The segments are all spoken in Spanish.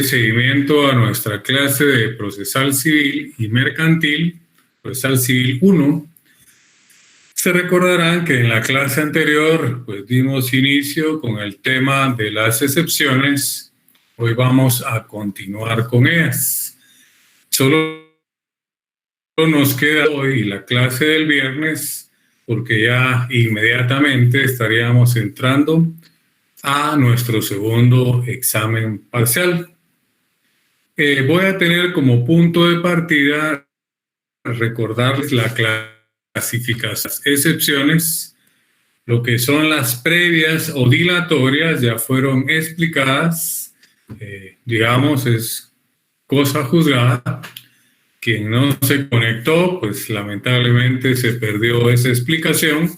seguimiento a nuestra clase de procesal civil y mercantil, procesal civil 1. Se recordarán que en la clase anterior pues dimos inicio con el tema de las excepciones. Hoy vamos a continuar con ellas. Solo nos queda hoy la clase del viernes, porque ya inmediatamente estaríamos entrando a nuestro segundo examen parcial. Voy a tener como punto de partida recordarles la clasificación de excepciones. Lo que son las previas o dilatorias ya fueron explicadas. Digamos, es cosa juzgada. Quien no se conectó, pues lamentablemente se perdió esa explicación.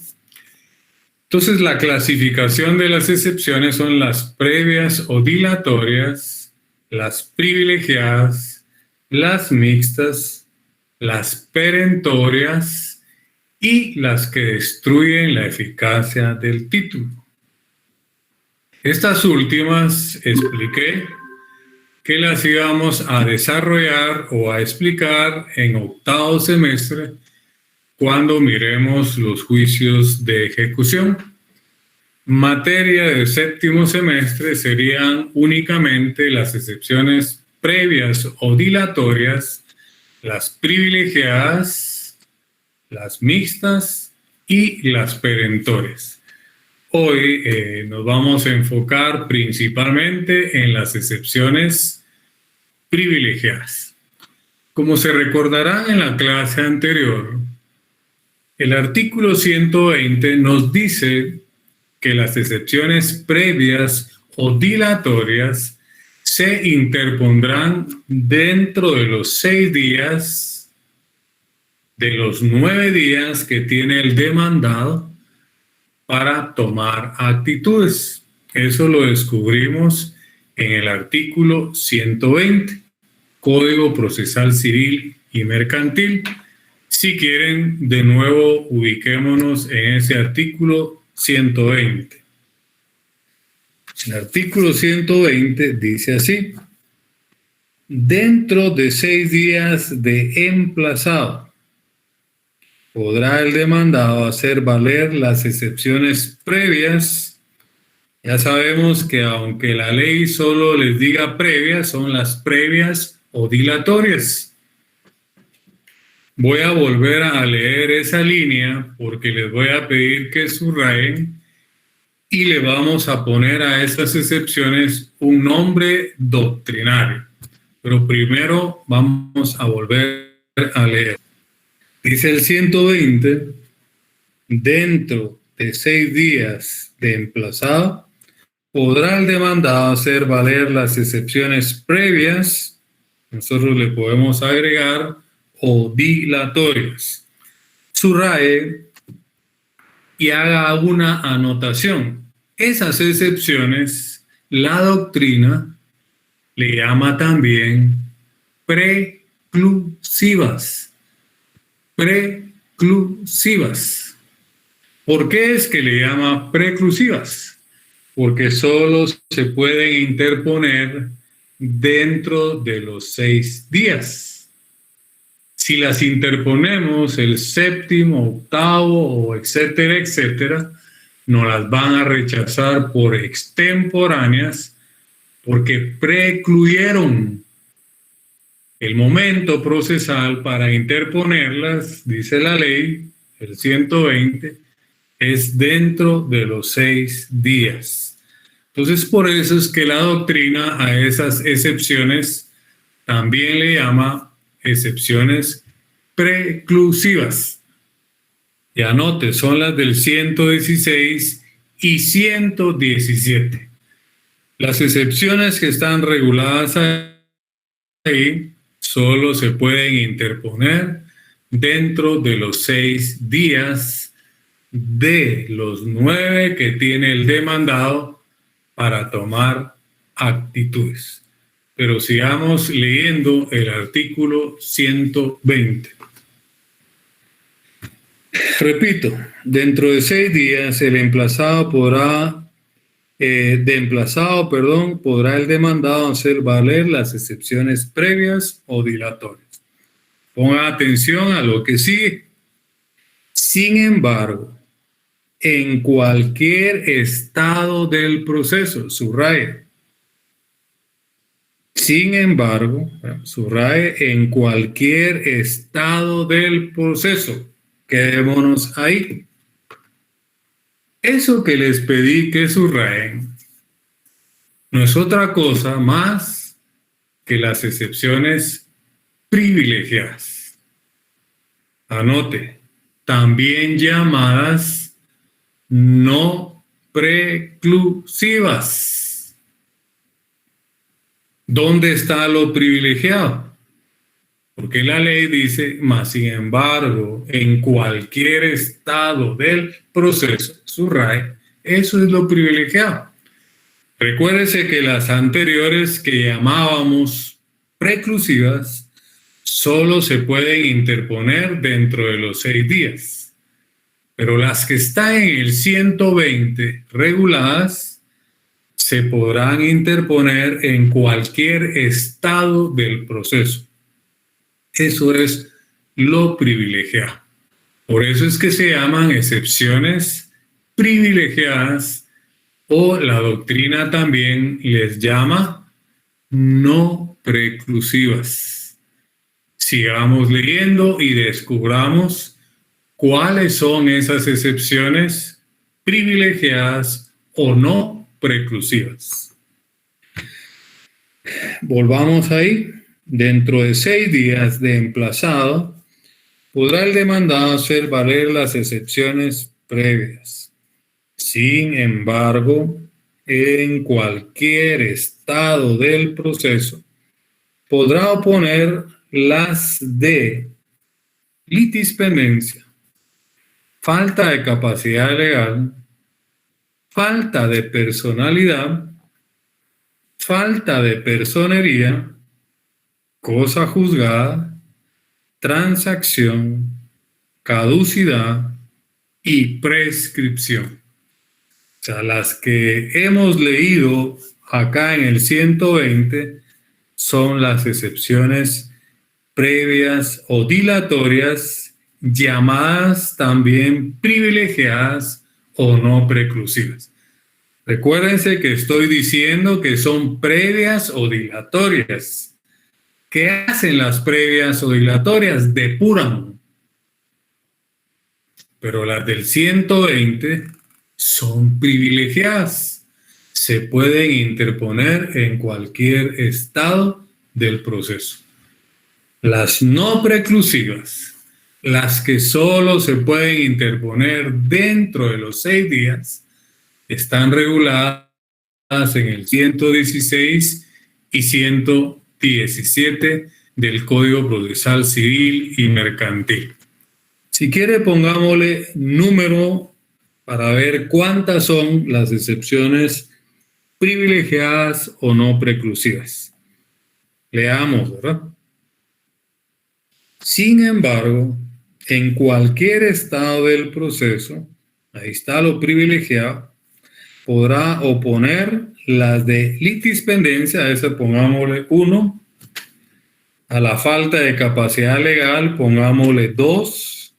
Entonces, la clasificación de las excepciones son las previas o dilatorias, las privilegiadas, las mixtas, las perentorias y las que destruyen la eficacia del título. Estas últimas expliqué que las íbamos a desarrollar o a explicar en octavo semestre cuando miremos los juicios de ejecución. Materia del séptimo semestre serían únicamente las excepciones previas o dilatorias, las privilegiadas, las mixtas y las perentorias. Hoy nos vamos a enfocar principalmente en las excepciones privilegiadas. Como se recordarán en la clase anterior, el artículo 120 nos dice que las excepciones previas o dilatorias se interpondrán dentro de los 6 días de los 9 días que tiene el demandado para tomar actitudes. Eso lo descubrimos en el artículo 120, Código Procesal Civil y Mercantil. Si quieren, de nuevo, ubiquémonos en ese artículo 120. El artículo 120 dice así: dentro de 6 días de emplazado, podrá el demandado hacer valer las excepciones previas. Ya sabemos que aunque la ley solo les diga previas, son las previas o dilatorias. Voy a volver a leer esa línea porque les voy a pedir que subrayen y le vamos a poner a esas excepciones un nombre doctrinario. Pero primero vamos a volver a leer. Dice el 120, dentro de 6 días de emplazado, podrá el demandado hacer valer las excepciones previas, nosotros le podemos agregar, o dilatorias. Subraye y haga una anotación. Esas excepciones, la doctrina le llama también preclusivas. Preclusivas. ¿Por qué es que le llama preclusivas? Porque solo se pueden interponer dentro de los 6 días. Si las interponemos el séptimo, octavo, o etcétera, etcétera, nos las van a rechazar por extemporáneas porque precluyeron el momento procesal para interponerlas, dice la ley, el 120, es dentro de los 6 días. Entonces, por eso es que la doctrina a esas excepciones también le llama excepciones preclusivas. Y anote, son las del 116 y 117. Las excepciones que están reguladas ahí solo se pueden interponer dentro de los 6 días de los 9 que tiene el demandado para tomar actitudes. Pero sigamos leyendo el artículo 120. Repito, dentro de 6 días el emplazado podrá de emplazado, perdón, podrá el demandado hacer valer las excepciones previas o dilatorias. Pongan atención a lo que sigue. Sin embargo, en cualquier estado del proceso, subraye. Sin embargo, subraye, en cualquier estado del proceso. Quedémonos ahí. Eso que les pedí que subrayen no es otra cosa más que las excepciones privilegiadas. Anote, también llamadas no preclusivas. ¿Dónde está lo privilegiado? Porque la ley dice, más sin embargo, en cualquier estado del proceso, subraye, eso es lo privilegiado. Recuérdese que las anteriores que llamábamos preclusivas solo se pueden interponer dentro de los 6 días. Pero las que están en el 120 reguladas se podrán interponer en cualquier estado del proceso. Eso es lo privilegiado. Por eso es que se llaman excepciones privilegiadas, o la doctrina también les llama no preclusivas. Sigamos leyendo y descubramos cuáles son esas excepciones privilegiadas o no preclusivas. Volvamos ahí. Dentro de 6 días de emplazado, podrá el demandado hacer valer las excepciones previas. Sin embargo, en cualquier estado del proceso, podrá oponer las de litispendencia, falta de capacidad legal, falta de personalidad, falta de personería, cosa juzgada, transacción, caducidad y prescripción. O sea, las que hemos leído acá en el 120 son las excepciones previas o dilatorias, llamadas también privilegiadas o no preclusivas. Recuérdense que estoy diciendo que son previas o dilatorias. ¿Qué hacen las previas o dilatorias? Depuran. Pero las del 120 son privilegiadas. Se pueden interponer en cualquier estado del proceso. Las no preclusivas, las que solo se pueden interponer dentro de los 6 días, están reguladas en el 116 y 117 del Código Procesal Civil y Mercantil. Si quiere, pongámosle número para ver cuántas son las excepciones privilegiadas o no preclusivas. Leamos, ¿verdad? Sin embargo, en cualquier estado del proceso, ahí está lo privilegiado, podrá oponer las de litispendencia, a esa pongámosle 1, a la falta de capacidad legal pongámosle 2,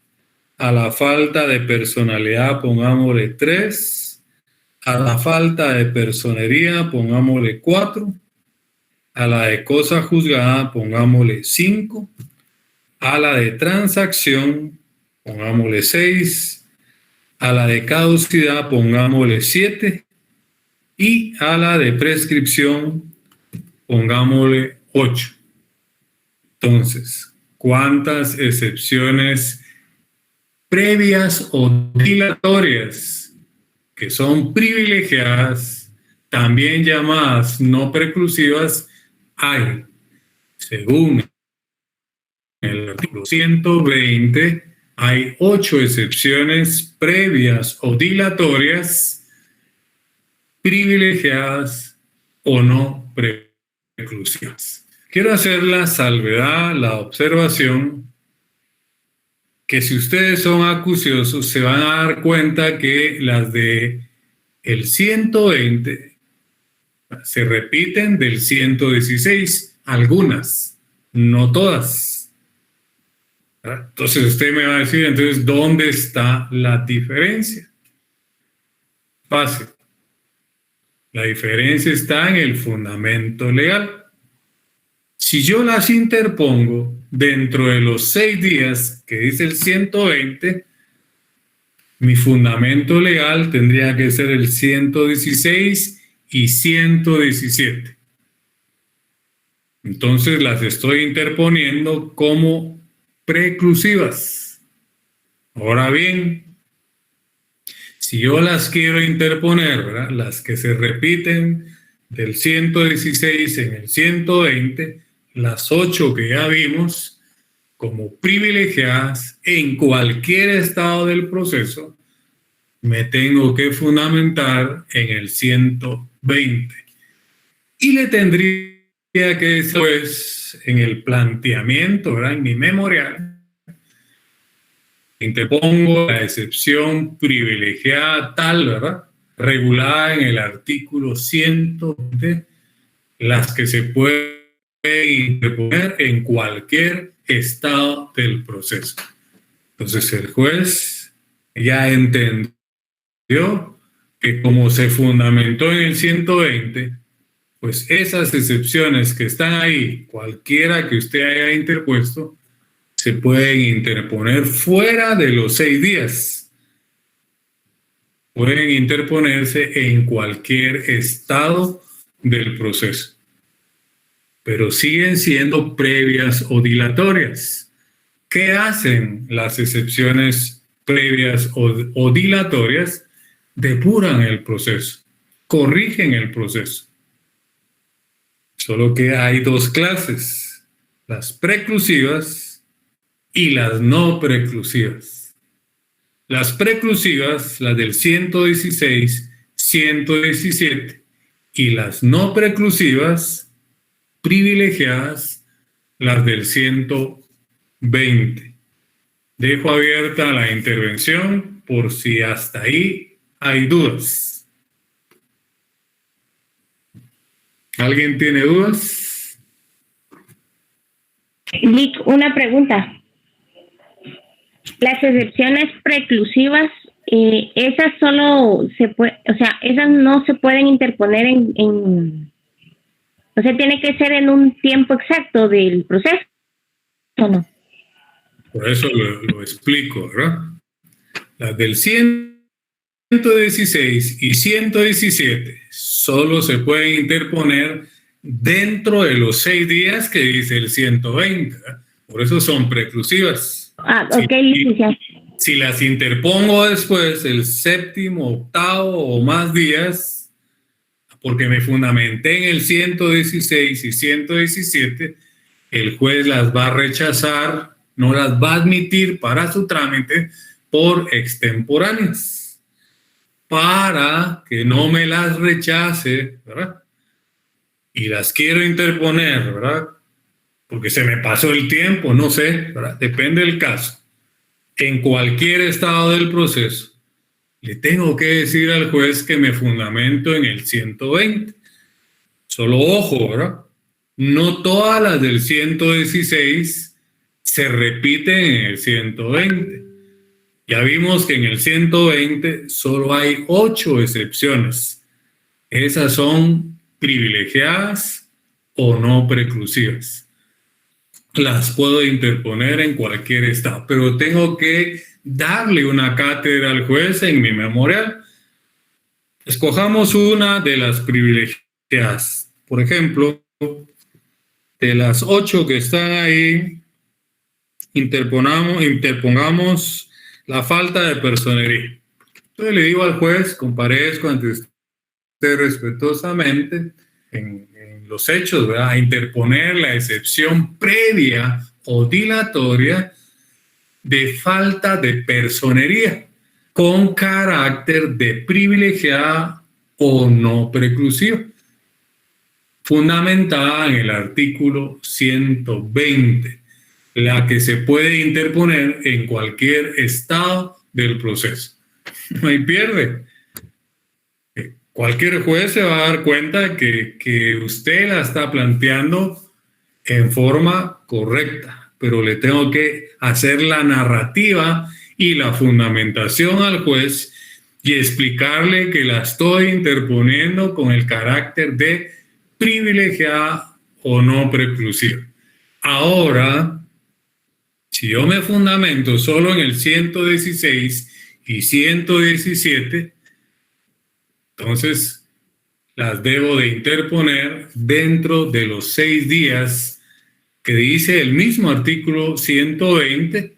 a la falta de personalidad pongámosle 3, a la falta de personería pongámosle 4, a la de cosa juzgada pongámosle 5, a la de transacción pongámosle 6, a la de caducidad pongámosle 7 y a la de prescripción pongámosle 8. Entonces, ¿cuántas excepciones previas o dilatorias que son privilegiadas, también llamadas no preclusivas, hay? Según el artículo 120, hay 8 excepciones previas o dilatorias, privilegiadas o no preclusivas. Quiero hacer la salvedad, la observación, que si ustedes son acuciosos se van a dar cuenta que las de el 120 se repiten del 116, algunas, no todas. ¿Verdad? Entonces usted me va a decir, entonces, ¿dónde está la diferencia? Fácil. La diferencia está en el fundamento legal. Si yo las interpongo dentro de los 6 días que dice el 120, mi fundamento legal tendría que ser el 116 y 117. Entonces las estoy interponiendo como preclusivas. Ahora bien, si yo las quiero interponer, ¿verdad?, las que se repiten del 116 en el 120, las 8 que ya vimos, como privilegiadas en cualquier estado del proceso, me tengo que fundamentar en el 120. Y le tendría que decir, pues, en el planteamiento, ¿verdad?, en mi memorial, interpongo la excepción privilegiada tal, ¿verdad?, regulada en el artículo 120, las que se pueden interponer en cualquier estado del proceso. Entonces el juez ya entendió que como se fundamentó en el 120, pues esas excepciones que están ahí, cualquiera que usted haya interpuesto, se pueden interponer fuera de los 6 días. Pueden interponerse en cualquier estado del proceso, pero siguen siendo previas o dilatorias. ¿Qué hacen las excepciones previas o dilatorias? Depuran el proceso, corrigen el proceso. Solo que hay 2 clases, las preclusivas y las no preclusivas. Las preclusivas, las del 116, 117, y las no preclusivas, privilegiadas, las del 120. Dejo abierta la intervención por si hasta ahí hay dudas. ¿Alguien tiene dudas? Nick, una pregunta. Las excepciones preclusivas, esas solo se puede, o sea, esas no se pueden interponer o sea, tiene que ser en un tiempo exacto del proceso, ¿o no? Por eso lo explico, ¿verdad? Las del 116 y 117 solo se pueden interponer dentro de los 6 días que dice el 120, ¿verdad? Por eso son preclusivas. Ok, licenciado. Si las interpongo después, el 7º, 8º o más días, porque me fundamenté en el 116 y 117, el juez las va a rechazar, no las va a admitir para su trámite por extemporáneas, para que no me las rechace, ¿verdad? Y las quiero interponer, ¿verdad?, porque se me pasó el tiempo, no sé, ¿verdad?, depende del caso. En cualquier estado del proceso, le tengo que decir al juez que me fundamento en el 120. Solo ojo, ¿verdad? No todas las del 116 se repiten en el 120. Ya vimos que en el 120 solo hay 8 excepciones. Esas son privilegiadas o no preclusivas. Las puedo interponer en cualquier estado, pero tengo que darle una cátedra al juez en mi memorial. Escojamos una de las privilegiadas. Por ejemplo, de las 8 que están ahí, interpongamos la falta de personería. Entonces le digo al juez, comparezco ante usted respetuosamente en los hechos, ¿verdad?, a interponer la excepción previa o dilatoria de falta de personería con carácter de privilegiada o no preclusiva, fundamentada en el artículo 120, la que se puede interponer en cualquier estado del proceso. No hay pierde. cualquier juez se va a dar cuenta que usted la está planteando en forma correcta, pero le tengo que hacer la narrativa y la fundamentación al juez y explicarle que la estoy interponiendo con el carácter de privilegiada o no preclusiva. Ahora, si yo me fundamento solo en el 116 y 117, entonces las debo de interponer dentro de los 6 días que dice el mismo artículo 120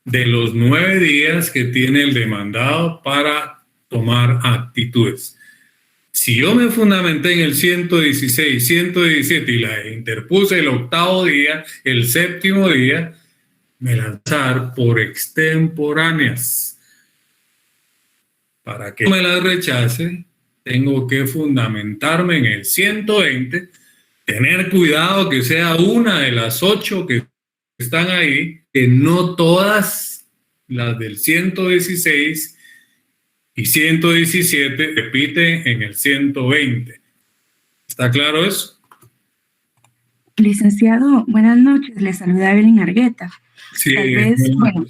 de los 9 días que tiene el demandado para tomar actitudes. Si yo me fundamenté en el 116, 117 y la interpuse el 8º día, el 7º día, me lanzar por extemporáneas. Para que me las rechace, tengo que fundamentarme en el 120, tener cuidado que sea una de las 8 que están ahí, que no todas las del 116 y 117 repiten en el 120. ¿Está claro eso? Licenciado, buenas noches. Le saluda Evelyn Argueta. Sí. Tal vez, bueno,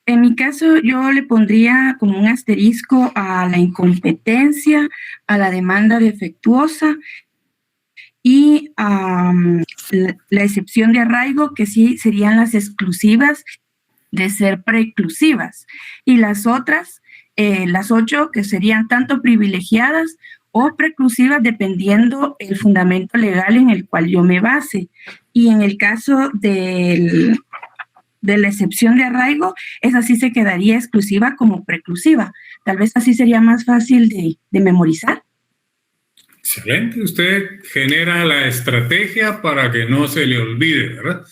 en mi caso yo le pondría como un asterisco a la incompetencia, a la demanda defectuosa y a la excepción de arraigo, que sí serían las exclusivas de ser preclusivas. Y las otras, las 8, que serían tanto privilegiadas o preclusivas dependiendo el fundamento legal en el cual yo me base. Y en el caso de la excepción de arraigo, esa sí se quedaría exclusiva como preclusiva. Tal vez así sería más fácil de memorizar. Excelente. Usted genera la estrategia para que no se le olvide, ¿verdad?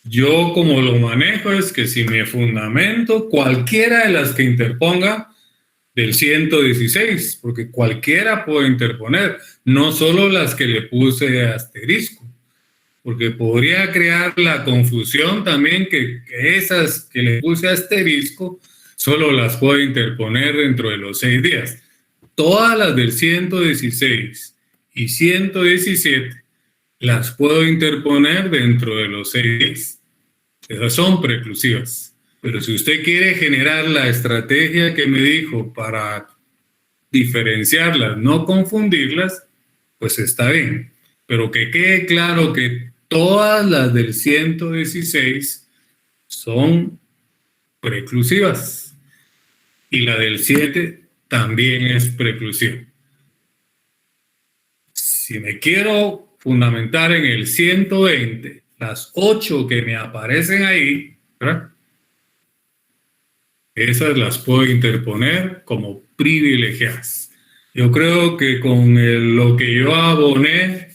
Yo como lo manejo es que si me fundamento, cualquiera de las que interponga del 116, porque cualquiera puede interponer, no solo las que le puse asterisco, porque podría crear la confusión también que esas que le puse asterisco solo las puedo interponer dentro de los 6 días. Todas las del 116 y 117 las puedo interponer dentro de los 6 días. Esas son preclusivas. Pero si usted quiere generar la estrategia que me dijo para diferenciarlas, no confundirlas, pues está bien. Pero que quede claro que todas las del 116 son preclusivas y la del 7 también es preclusiva. Si me quiero fundamentar en el 120, las 8 que me aparecen ahí, ¿verdad? Esas las puedo interponer como privilegiadas. Yo creo que con lo que yo aboné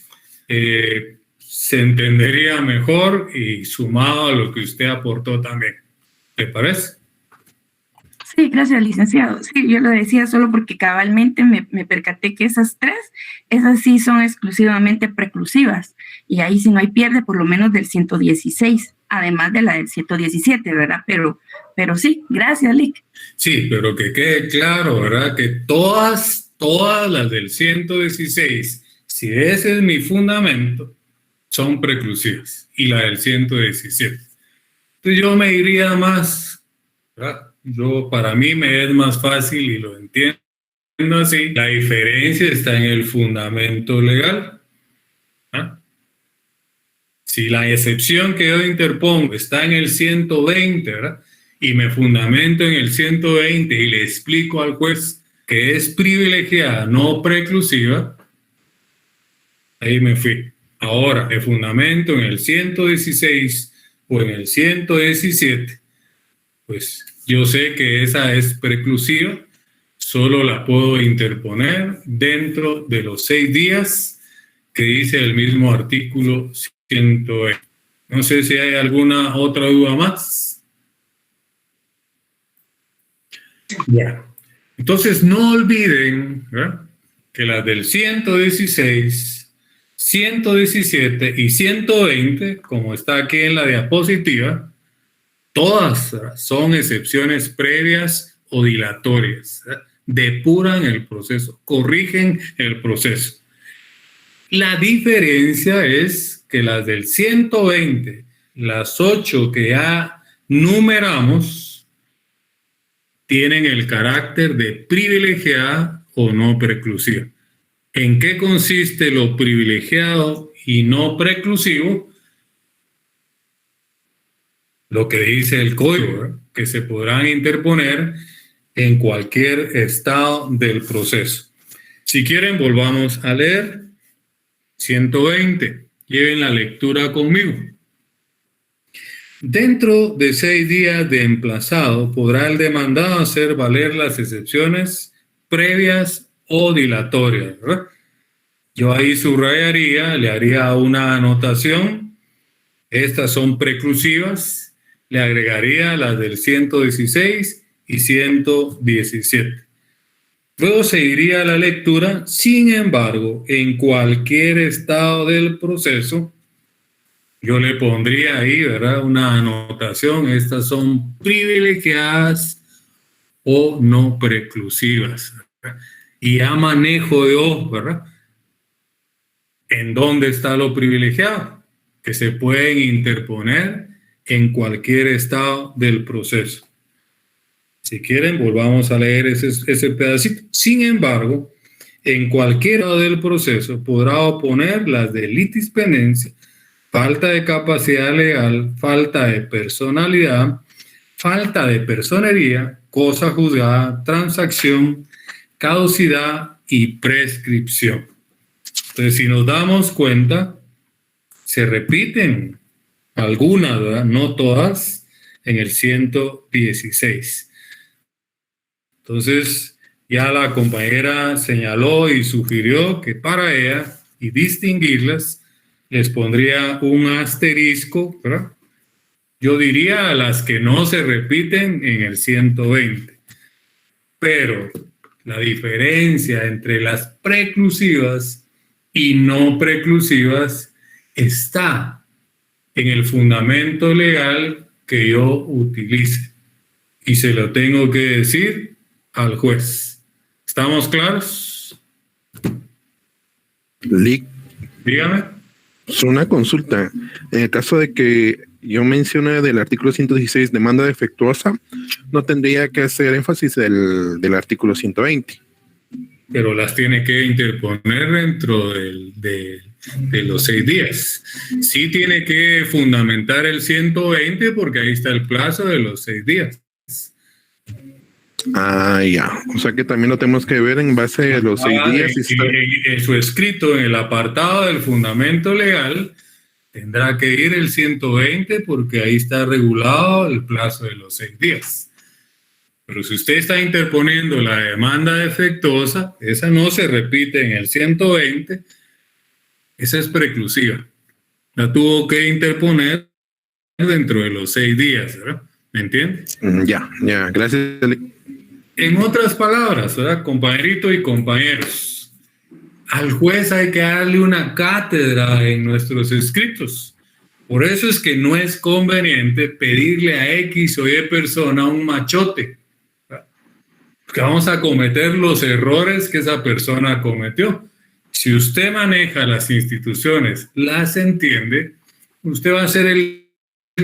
se entendería mejor y sumado a lo que usted aportó también. ¿Te parece? Sí, gracias, licenciado. Sí, yo lo decía solo porque cabalmente me percaté que esas 3, esas sí son exclusivamente preclusivas. Y ahí si no hay pierde, por lo menos del 116, además de la del 117, ¿verdad? Pero sí, gracias, Lic. Sí, pero que quede claro, ¿verdad? Que todas las del 116, si ese es mi fundamento, son preclusivas. Y la del 117. Entonces yo me iría más, ¿verdad? Para mí me es más fácil y lo entiendo así. La diferencia está en el fundamento legal. ¿Ah? Si la excepción que yo interpongo está en el 120, ¿verdad? Y me fundamento en el 120 y le explico al juez que es privilegiada, no preclusiva, ahí me fui. Ahora, me fundamento en el 116 o en el 117, pues yo sé que esa es preclusiva, solo la puedo interponer dentro de los 6 días que dice el mismo artículo 120. No sé si hay alguna otra duda más. Ya. Entonces no olviden, ¿verdad?, que las del 116, 117 y 120, como está aquí en la diapositiva, todas son excepciones previas o dilatorias. depuran el proceso, corrigen el proceso. La diferencia es que las del 120, las 8 que ya numeramos, tienen el carácter de privilegiada o no preclusiva. ¿En qué consiste lo privilegiado y no preclusivo? Lo que dice el código, ¿verdad? Que se podrán interponer en cualquier estado del proceso. Si quieren, volvamos a leer 120. Lleven la lectura conmigo. Dentro de 6 días de emplazado podrá el demandado hacer valer las excepciones previas o dilatorias, ¿verdad? Yo ahí subrayaría, le haría una anotación. Estas son preclusivas. Le agregaría las del 116 y 117. Luego seguiría la lectura. Sin embargo, en cualquier estado del proceso, yo le pondría ahí, ¿verdad?, una anotación. Estas son privilegiadas o no preclusivas, ¿verdad? Y a manejo de ojo, ¿verdad? ¿En dónde está lo privilegiado? Que se pueden interponer en cualquier estado del proceso. Si quieren, volvamos a leer ese pedacito. Sin embargo, en cualquier estado del proceso podrá oponer las de litispendencia, falta de capacidad legal, falta de personalidad, falta de personería, cosa juzgada, transacción, caducidad y prescripción. Entonces, si nos damos cuenta, se repiten algunas, ¿verdad?, no todas, en el 116. Entonces, ya la compañera señaló y sugirió que para ella, y distinguirlas, les pondría un asterisco, ¿verdad? Yo diría a las que no se repiten en el 120. Pero la diferencia entre las preclusivas y no preclusivas está en el fundamento legal que yo utilice. Y se lo tengo que decir al juez. ¿Estamos claros? Dígame. Es una consulta. En el caso de que yo mencione del artículo 116, demanda defectuosa, no tendría que hacer énfasis del artículo 120. Pero las tiene que interponer dentro de los 6 días. Sí tiene que fundamentar el 120 porque ahí está el plazo de los 6 días. Ah, ya. O sea que también lo tenemos que ver en base a los 6 días. En su escrito, en el apartado del fundamento legal, tendrá que ir el 120 porque ahí está regulado el plazo de los 6 días. Pero si usted está interponiendo la demanda defectuosa, esa no se repite en el 120, esa es preclusiva. La tuvo que interponer dentro de los 6 días, ¿verdad? ¿Me entiende? Ya, gracias. En otras palabras, ¿verdad, compañerito y compañeros? Al juez hay que darle una cátedra en nuestros escritos. Por eso es que no es conveniente pedirle a X o Y persona un machote, que vamos a cometer los errores que esa persona cometió. Si usted maneja las instituciones, las entiende, usted va a ser el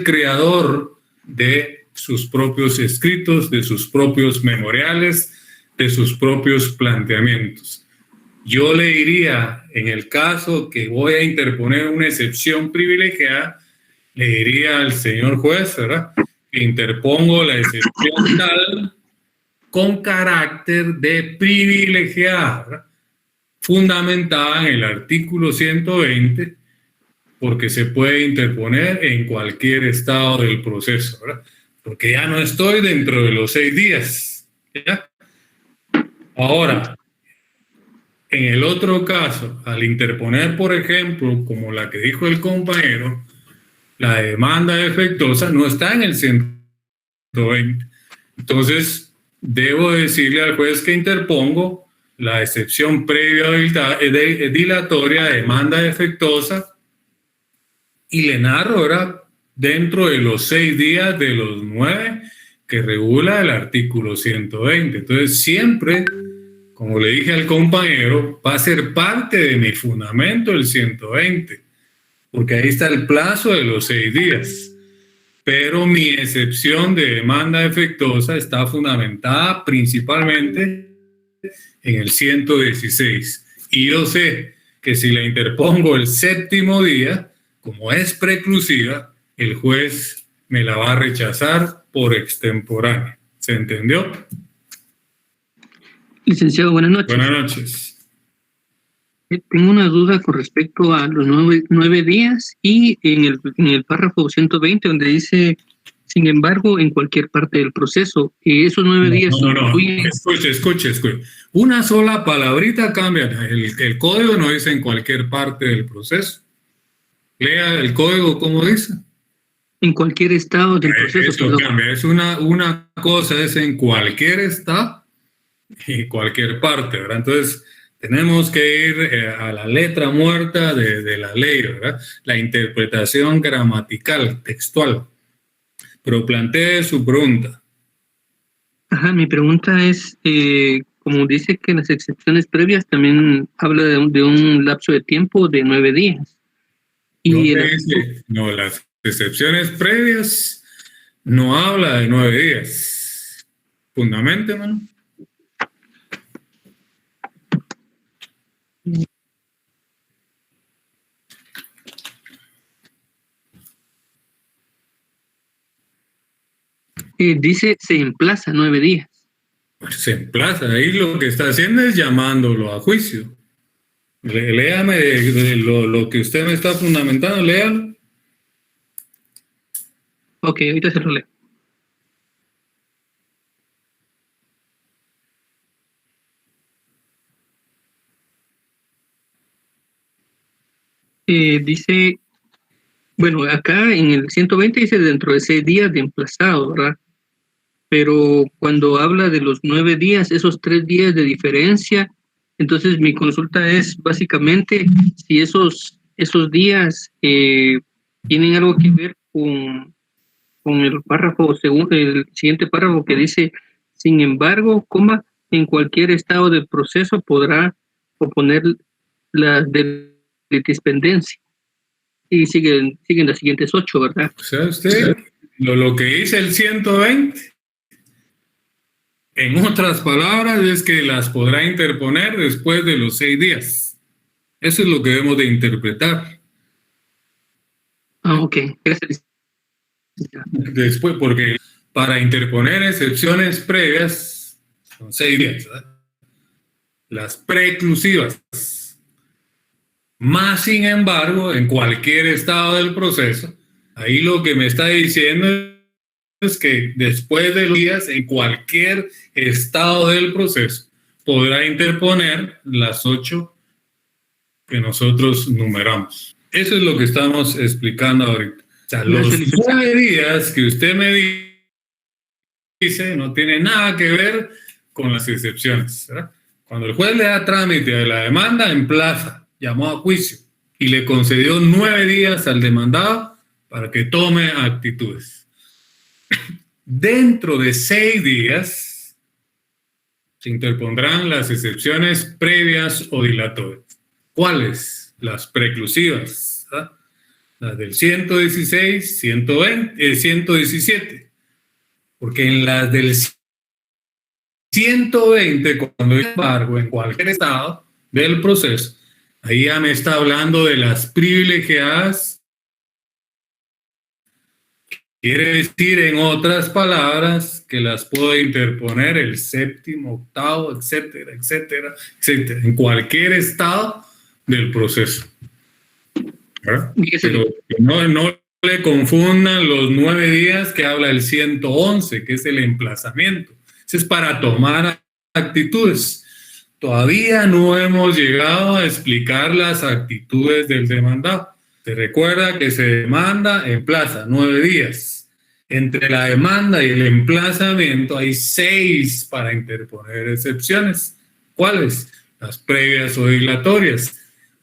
creador de sus propios escritos, de sus propios memoriales, de sus propios planteamientos. Yo le diría, en el caso que voy a interponer una excepción privilegiada, le diría al señor juez, ¿verdad?, que interpongo la excepción tal con carácter de privilegiada, fundamentada en el artículo 120, porque se puede interponer en cualquier estado del proceso, ¿verdad? Porque ya no estoy dentro de los 6 días, ¿ya? Ahora, en el otro caso, al interponer, por ejemplo, como la que dijo el compañero, la demanda defectuosa no está en el 120. Entonces, debo decirle al juez que interpongo la excepción previa dilatoria, demanda defectuosa, y le narro, ¿verdad?, dentro de los 6 días de los 9 que regula el artículo 120. Entonces, siempre, como le dije al compañero, va a ser parte de mi fundamento el 120, porque ahí está el plazo de los 6 días. Pero mi excepción de demanda defectuosa está fundamentada principalmente en el 116. Y yo sé que si la interpongo el 7º día, como es preclusiva, el juez me la va a rechazar por extemporánea. ¿Se entendió? Licenciado, buenas noches. Buenas noches. Tengo una duda con respecto a los 9 días y en el párrafo 120 donde dice, sin embargo, en cualquier parte del proceso. Esos 9 días... No. Escuche. Una sola palabrita cambia. El código no dice en cualquier parte del proceso. Lea el código como dice. En cualquier estado del proceso. Eso cambia. Es una cosa es en cualquier estado y cualquier parte, ¿verdad? Entonces, tenemos que ir a la letra muerta de la ley, ¿verdad? La interpretación gramatical, textual. Pero plantee su pregunta. Ajá, mi pregunta es, como dice que las excepciones previas también habla de un lapso de tiempo de 9 días. Y no, las excepciones previas no habla de 9 días. Fundamento, ¿no? Dice se emplaza 9 días. Pues se emplaza. Ahí lo que está haciendo es llamándolo a juicio. Léame lo que usted me está fundamentando, léalo. Ok, ahorita se lo leo. Dice, bueno, acá en el 120 dice dentro de 6 días de emplazado, ¿verdad? Pero cuando habla de los 9 días, esos 3 días de diferencia, entonces mi consulta es básicamente si esos días tienen algo que ver con el párrafo, según el siguiente párrafo que dice, sin embargo, en cualquier estado del proceso podrá oponer la litispendencia. Y siguen las siguientes 8, ¿verdad? O sea, usted, lo que dice el 120, en otras palabras, es que las podrá interponer después de los 6 días. Eso es lo que debemos de interpretar. Ah, ok. Gracias. Después, porque para interponer excepciones previas son 6 días, ¿verdad? Las preclusivas. Más sin embargo, en cualquier estado del proceso, ahí lo que me está diciendo es que después de los días, en cualquier estado del proceso, podrá interponer las 8 que nosotros numeramos. Eso es lo que estamos explicando ahorita. O sea, los 9 días que usted me dice no tiene nada que ver con las excepciones, ¿verdad? Cuando el juez le da trámite de la demanda, emplaza, llamó a juicio y le concedió 9 días al demandado para que tome actitudes. Dentro de 6 días se interpondrán las excepciones previas o dilatorias. ¿Cuáles? Las preclusivas, ¿verdad? Las del 116, 120, 117. Porque en las del 120, cuando hay embargo en cualquier estado del proceso, ahí ya me está hablando de las privilegiadas. Quiere decir, en otras palabras, que las puedo interponer el 7º, 8º, etcétera, etcétera, etcétera, en cualquier estado del proceso. ¿Verdad? Pero no le confundan los 9 días que habla el 111, que es el emplazamiento. Ese es para tomar actitudes. Todavía no hemos llegado a explicar las actitudes del demandado. Se recuerda que se demanda en plaza 9 días. Entre la demanda y el emplazamiento hay 6 para interponer excepciones. ¿Cuáles? Las previas o dilatorias.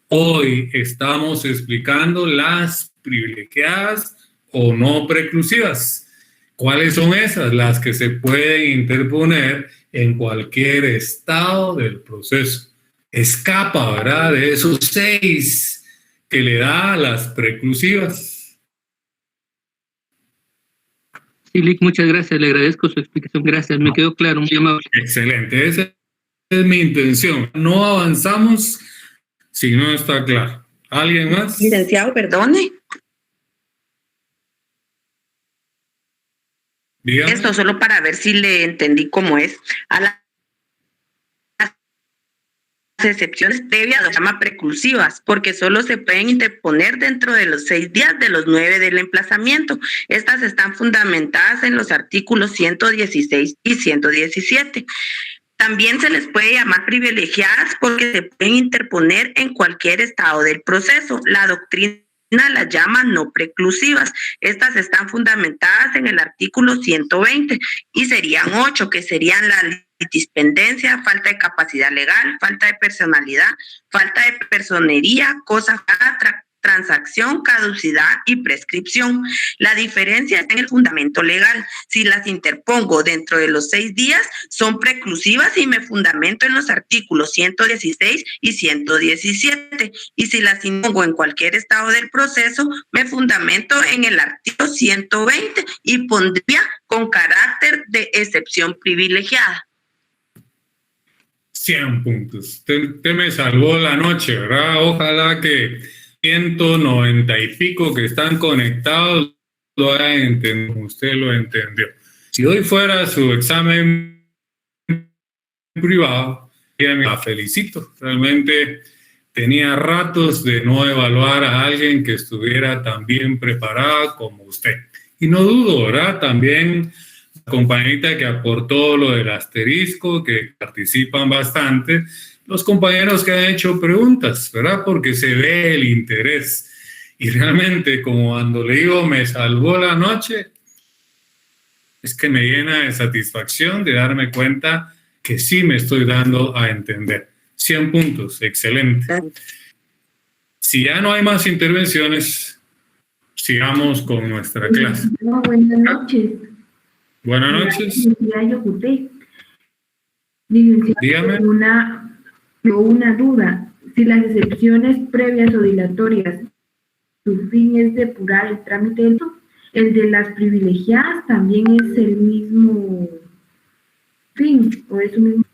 Hoy estamos explicando las privilegiadas o no preclusivas, ¿Cuáles son esas? Las que se pueden interponer en cualquier estado del proceso. Escapa, ¿verdad?, de esos 6 que le da a las preclusivas. Sí, Lick, muchas gracias, le agradezco su explicación, gracias, me quedó claro, muy amable. Excelente, esa es mi intención. No avanzamos si no está claro. ¿Alguien más? Licenciado, perdone. Dígame. Esto solo para ver si le entendí cómo es. A las excepciones previas las llama preclusivas, porque solo se pueden interponer dentro de los 6 días de los 9 del emplazamiento. Estas están fundamentadas en los artículos 116 y 117. También se les puede llamar privilegiadas porque se pueden interponer en cualquier estado del proceso. La doctrina las llama no preclusivas. Estas están fundamentadas en el artículo 120 y serían 8, que serían la litispendencia, falta de capacidad legal, falta de personalidad, falta de personería, cosa transacción, caducidad y prescripción. La diferencia está en el fundamento legal. Si las interpongo dentro de los 6 días, son preclusivas y me fundamento en los artículos 116 y 117. Y si las impongo en cualquier estado del proceso, me fundamento en el artículo 120 y pondría con carácter de excepción privilegiada. 100 puntos. Usted me salvó la noche, ¿verdad? Ojalá que 190 y pico que están conectados lo hayan entendido, usted lo entendió. Si hoy fuera su examen privado, la felicito. Realmente tenía ratos de no evaluar a alguien que estuviera tan bien preparada como usted. Y no dudo, ¿verdad? También la compañerita que aportó lo del asterisco, que participan bastante, los compañeros que han hecho preguntas, ¿verdad? Porque se ve el interés. Y realmente, como cuando le digo, me salvó la noche, es que me llena de satisfacción de darme cuenta que sí me estoy dando a entender. 100 puntos, excelente. Si ya no hay más intervenciones, sigamos con nuestra clase. Buenas noches. Buenas noches. Dígame. Una duda. Si las excepciones previas o dilatorias, su fin es depurar el trámite, el de las privilegiadas también es el mismo fin, o es un mismo.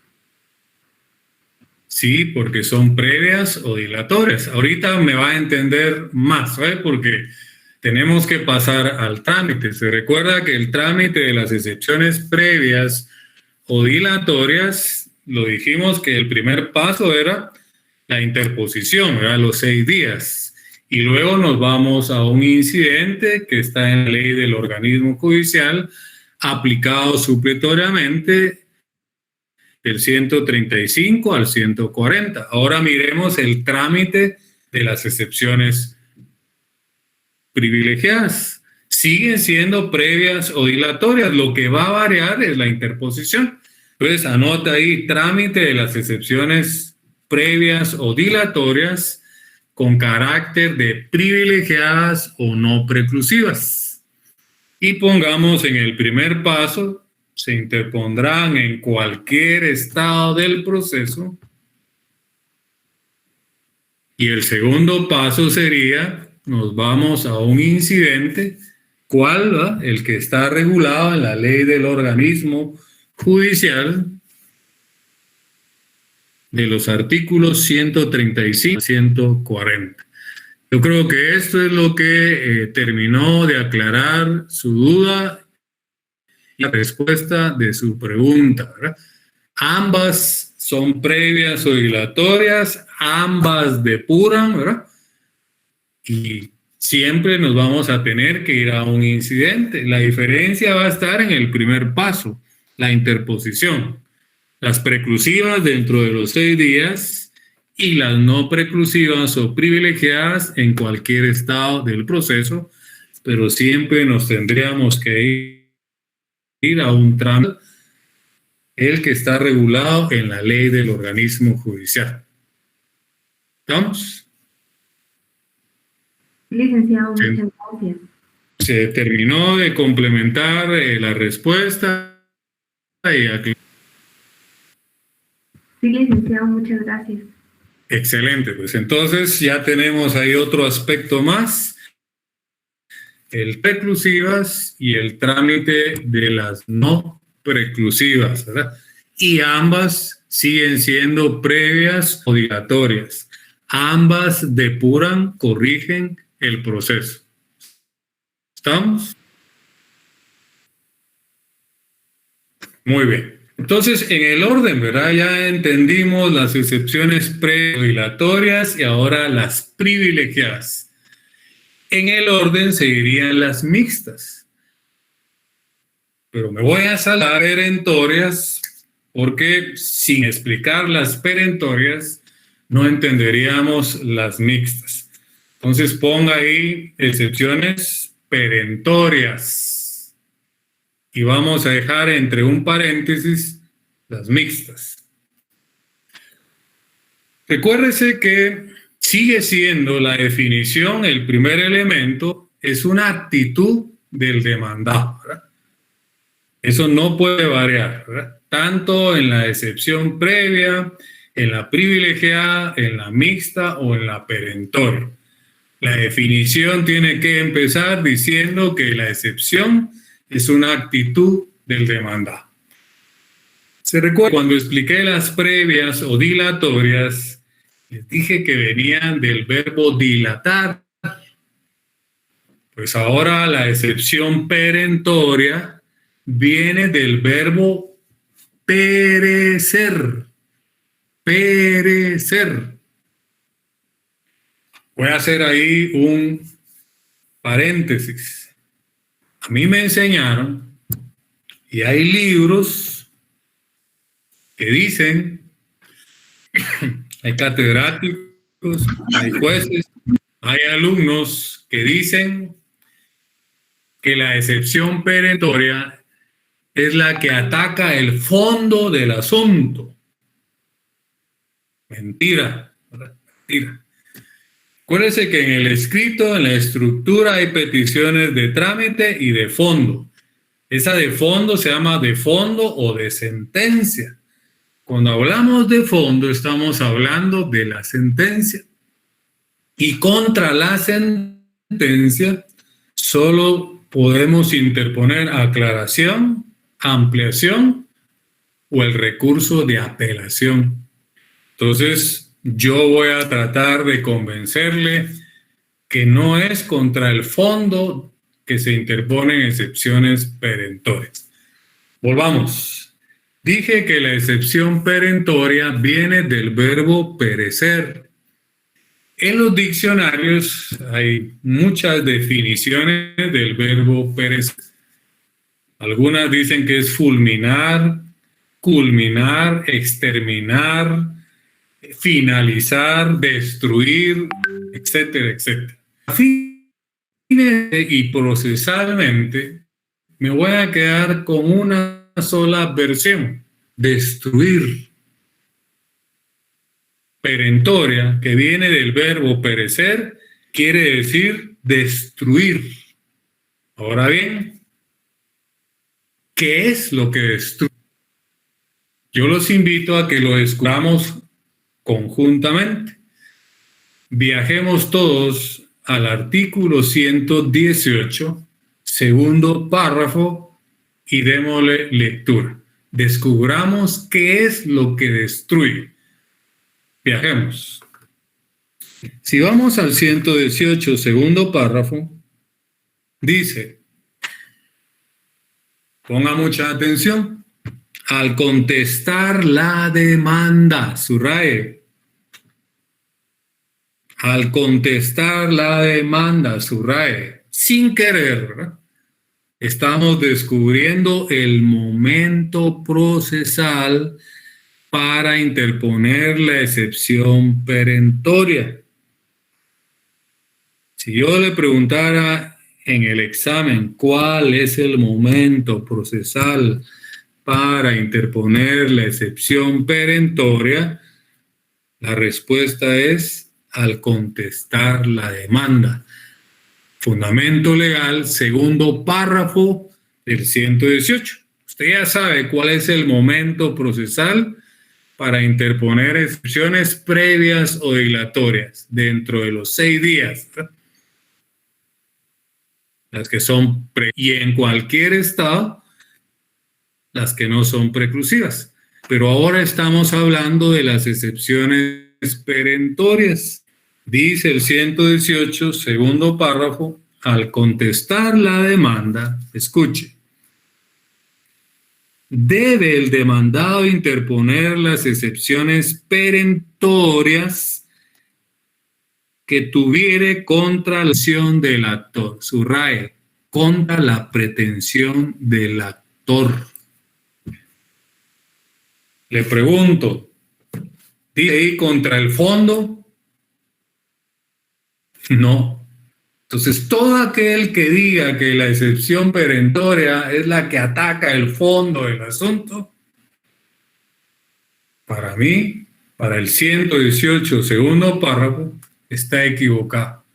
Sí, porque son previas o dilatorias. Ahorita me va a entender más, ¿sabes? Porque tenemos que pasar al trámite. Se recuerda que el trámite de las excepciones previas o dilatorias, lo dijimos que el primer paso era la interposición, era los 6 días. Y luego nos vamos a un incidente que está en la ley del organismo judicial, aplicado supletoriamente del 135 al 140. Ahora miremos el trámite de las excepciones privilegiadas. Siguen siendo previas o dilatorias. Lo que va a variar es la interposición. Entonces, anota ahí, trámite de las excepciones previas o dilatorias con carácter de privilegiadas o no preclusivas. Y pongamos en el primer paso, se interpondrán en cualquier estado del proceso. Y el segundo paso sería, nos vamos a un incidente, ¿cuál va? El que está regulado en la ley del organismo judicial, de los artículos 135 a 140. Yo creo que esto es lo que terminó de aclarar su duda y la respuesta de su pregunta, ¿verdad? Ambas son previas o dilatorias, ambas depuran, ¿verdad? Y siempre nos vamos a tener que ir a un incidente. La diferencia va a estar en el primer paso, la interposición. Las preclusivas dentro de los 6 días y las no preclusivas o privilegiadas en cualquier estado del proceso, pero siempre nos tendríamos que ir a un trámite, el que está regulado en la ley del organismo judicial. ¿Estamos? Licenciado, Sí. muchas gracias. Se terminó de complementar la respuesta y aquí. Sí, licenciado, muchas gracias. Excelente, pues entonces ya tenemos ahí otro aspecto más, el preclusivas y el trámite de las no preclusivas, ¿verdad? Y ambas siguen siendo previas o dilatorias. Ambas depuran, corrigen el proceso. ¿Estamos? Muy bien. Entonces, en el orden, ¿verdad? Ya entendimos las excepciones predilatorias y ahora las privilegiadas. En el orden seguirían las mixtas. Pero me voy a saltar perentorias porque sin explicar las perentorias no entenderíamos las mixtas. Entonces ponga ahí excepciones perentorias. Y vamos a dejar entre un paréntesis las mixtas. Recuérdese que sigue siendo la definición, el primer elemento es una actitud del demandado, ¿verdad? Eso no puede variar, ¿verdad? Tanto en la excepción previa, en la privilegiada, en la mixta o en la perentoria. La definición tiene que empezar diciendo que la excepción es una actitud del demandado. Se recuerda cuando expliqué las previas o dilatorias, les dije que venían del verbo dilatar. Pues ahora la excepción perentoria viene del verbo perecer. Perecer. Voy a hacer ahí un paréntesis. A mí me enseñaron, y hay libros que dicen, hay catedráticos, hay jueces, hay alumnos que dicen que la excepción perentoria es la que ataca el fondo del asunto. Mentira, ¿verdad? Mentira. Acuérdense que en el escrito, en la estructura, hay peticiones de trámite y de fondo. Esa de fondo se llama de fondo o de sentencia. Cuando hablamos de fondo, estamos hablando de la sentencia. Y contra la sentencia, solo podemos interponer aclaración, ampliación o el recurso de apelación. Entonces, yo voy a tratar de convencerle que no es contra el fondo que se interponen excepciones perentorias. Volvamos. Dije que la excepción perentoria viene del verbo perecer. En los diccionarios hay muchas definiciones del verbo perecer. Algunas dicen que es fulminar, culminar, exterminar, finalizar, destruir, etcétera, etcétera. Y procesalmente me voy a quedar con una sola versión, destruir. Perentoria, que viene del verbo perecer, quiere decir destruir. Ahora bien, ¿qué es lo que destruye? Yo los invito a que lo descubramos conjuntamente. Viajemos todos al artículo 118, segundo párrafo, y démosle lectura. Descubramos qué es lo que destruye. Viajemos. Si vamos al 118, segundo párrafo, dice, ponga mucha atención, al contestar la demanda, subraye, al contestar la demanda, subraye, sin querer, ¿verdad? Estamos descubriendo el momento procesal para interponer la excepción perentoria. Si yo le preguntara en el examen cuál es el momento procesal para interponer la excepción perentoria, la respuesta es al contestar la demanda. Fundamento legal, segundo párrafo del 118. Usted ya sabe cuál es el momento procesal para interponer excepciones previas o dilatorias dentro de los 6 días, ¿verdad? Las que son y en cualquier estado, las que no son preclusivas. Pero ahora estamos hablando de las excepciones perentorias. Dice el 118, segundo párrafo, al contestar la demanda, escuche, debe el demandado interponer las excepciones perentorias que tuviere contra la acción del actor. Subraye, contra la pretensión del actor. Le pregunto, ¿dice ahí contra el fondo? No. Entonces, todo aquel que diga que la excepción perentoria es la que ataca el fondo del asunto, para mí, para el 118, segundo párrafo, está equivocado.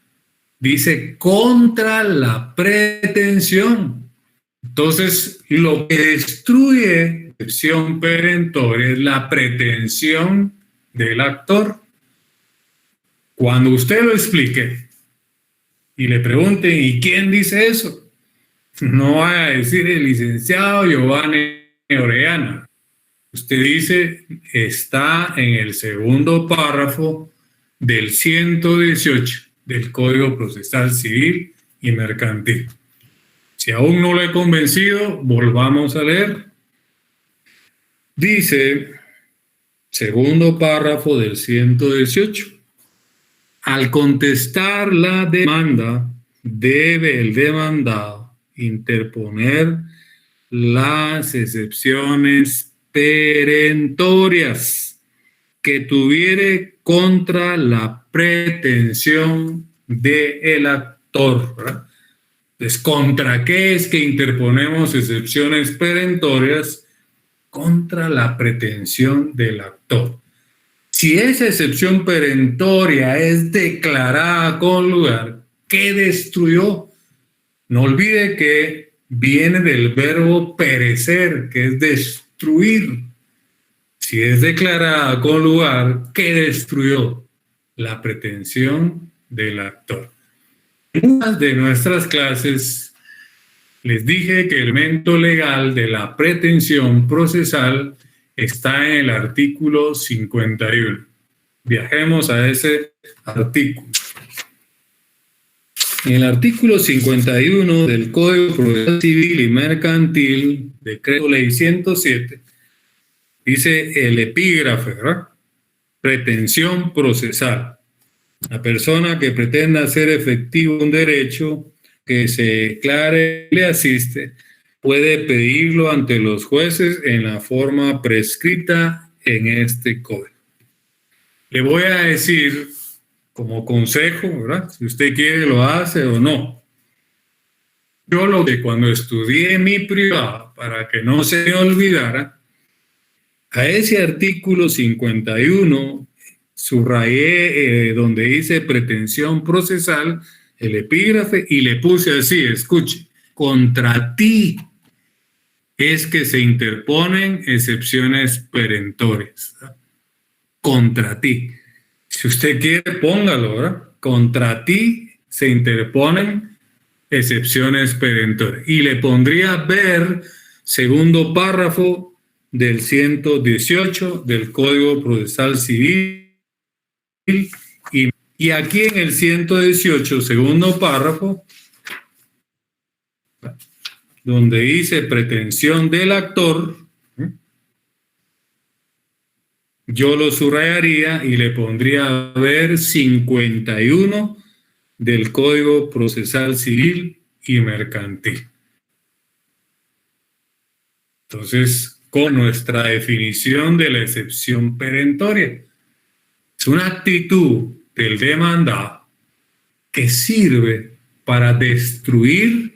Dice contra la pretensión. Entonces, lo que destruye la excepción perentoria es la pretensión del actor. Cuando usted lo explique y le pregunten, ¿y quién dice eso? No vaya a decir el licenciado Giovanni Orellana. Usted dice, está en el segundo párrafo del 118 del Código Procesal Civil y Mercantil. Si aún no lo he convencido, volvamos a leer. Dice, segundo párrafo del 118. Al contestar la demanda, debe el demandado interponer las excepciones perentorias que tuviere contra la pretensión del actor, ¿verdad? Entonces, ¿contra qué es que interponemos excepciones perentorias? Contra la pretensión del actor. Si esa excepción perentoria es declarada con lugar, ¿qué destruyó? No olvide que viene del verbo perecer, que es destruir. Si es declarada con lugar, ¿qué destruyó? La pretensión del actor. En una de nuestras clases les dije que el elemento legal de la pretensión procesal está en el artículo 51. Viajemos a ese artículo. En el artículo 51 del Código Procesal Civil y Mercantil, Decreto Ley 107, dice el epígrafe, ¿verdad? Pretensión procesal. La persona que pretenda hacer efectivo un derecho que se declare le asiste puede pedirlo ante los jueces en la forma prescrita en este código. Le voy a decir como consejo, ¿verdad? Si usted quiere lo hace o no. Yo lo que cuando estudié mi privada, para que no se me olvidara, a ese artículo 51 subrayé donde dice pretensión procesal, el epígrafe, y le puse así, escuche, contra ti es que se interponen excepciones perentorias. ¿Verdad? Contra ti. Si usted quiere, póngalo, ¿verdad? Contra ti se interponen excepciones perentorias. Y le pondría ver segundo párrafo del 118 del Código Procesal Civil. Y aquí en el 118, segundo párrafo, donde dice pretensión del actor, yo lo subrayaría y le pondría ver 51 del Código Procesal Civil y Mercantil. Entonces, con nuestra definición de la excepción perentoria, es una actitud del demandado que sirve para destruir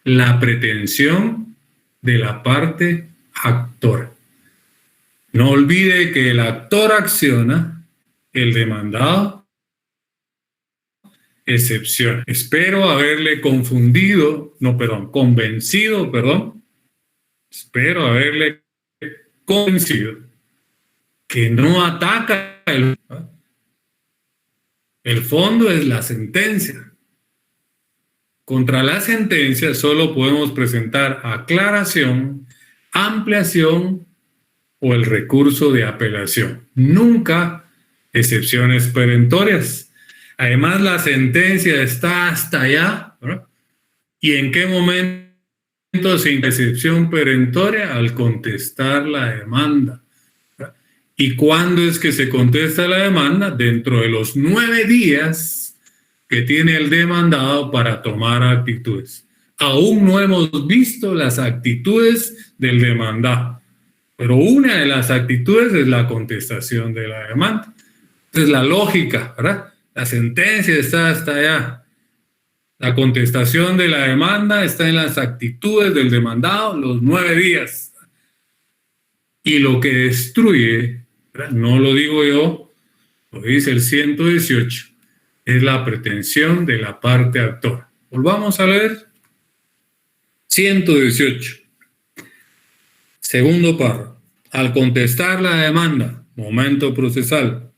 la pretensión de la parte actora. No olvide que el actor acciona, el demandado excepciones. Espero haberle convencido, espero haberle convencido que no ataca el fondo, es la sentencia. Contra la sentencia solo podemos presentar aclaración, ampliación o el recurso de apelación. Nunca excepciones perentorias. Además, la sentencia está hasta allá, ¿verdad? ¿Y en qué momento sin excepción perentoria? Al contestar la demanda. ¿Verdad? ¿Y cuándo es que se contesta la demanda? Dentro de los 9 días que tiene el demandado para tomar actitudes. Aún no hemos visto las actitudes del demandado, pero una de las actitudes es la contestación de la demanda. Entonces, la lógica, ¿verdad? La sentencia está hasta allá. La contestación de la demanda está en las actitudes del demandado, los 9 días. Y lo que destruye, ¿verdad? No lo digo yo, lo dice el 118, es la pretensión de la parte actora. Volvamos a leer. 118. Segundo párrafo. Al contestar la demanda, momento procesal,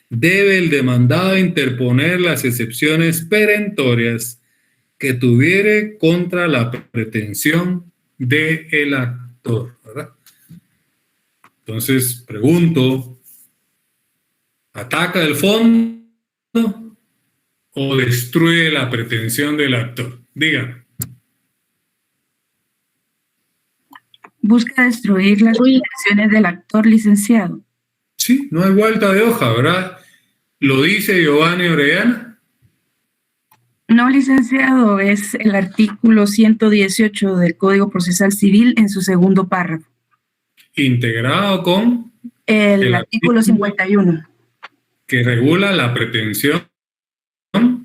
debe el demandado interponer las excepciones perentorias que tuviere contra la pretensión del actor, ¿verdad? Entonces, pregunto, ¿ataca el fondo o destruye la pretensión del actor? Dígame. Busca destruir las pretensiones del actor, licenciado. Sí, no hay vuelta de hoja, ¿verdad? ¿Lo dice Giovanni Orellana? No, licenciado, es el artículo 118 del Código Procesal Civil en su segundo párrafo. Integrado con el artículo 51. Que regula la pretensión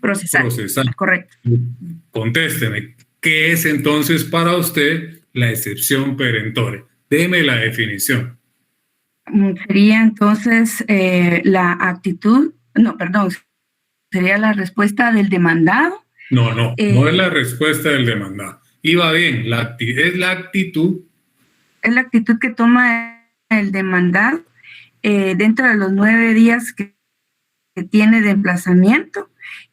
procesal. Correcto. Contésteme, ¿qué es entonces para usted la excepción perentoria? Deme la definición. Sería entonces la actitud, sería la respuesta del demandado. No es la respuesta del demandado. Iba bien, es la actitud. Es la actitud que toma el demandado dentro de los 9 días que tiene de emplazamiento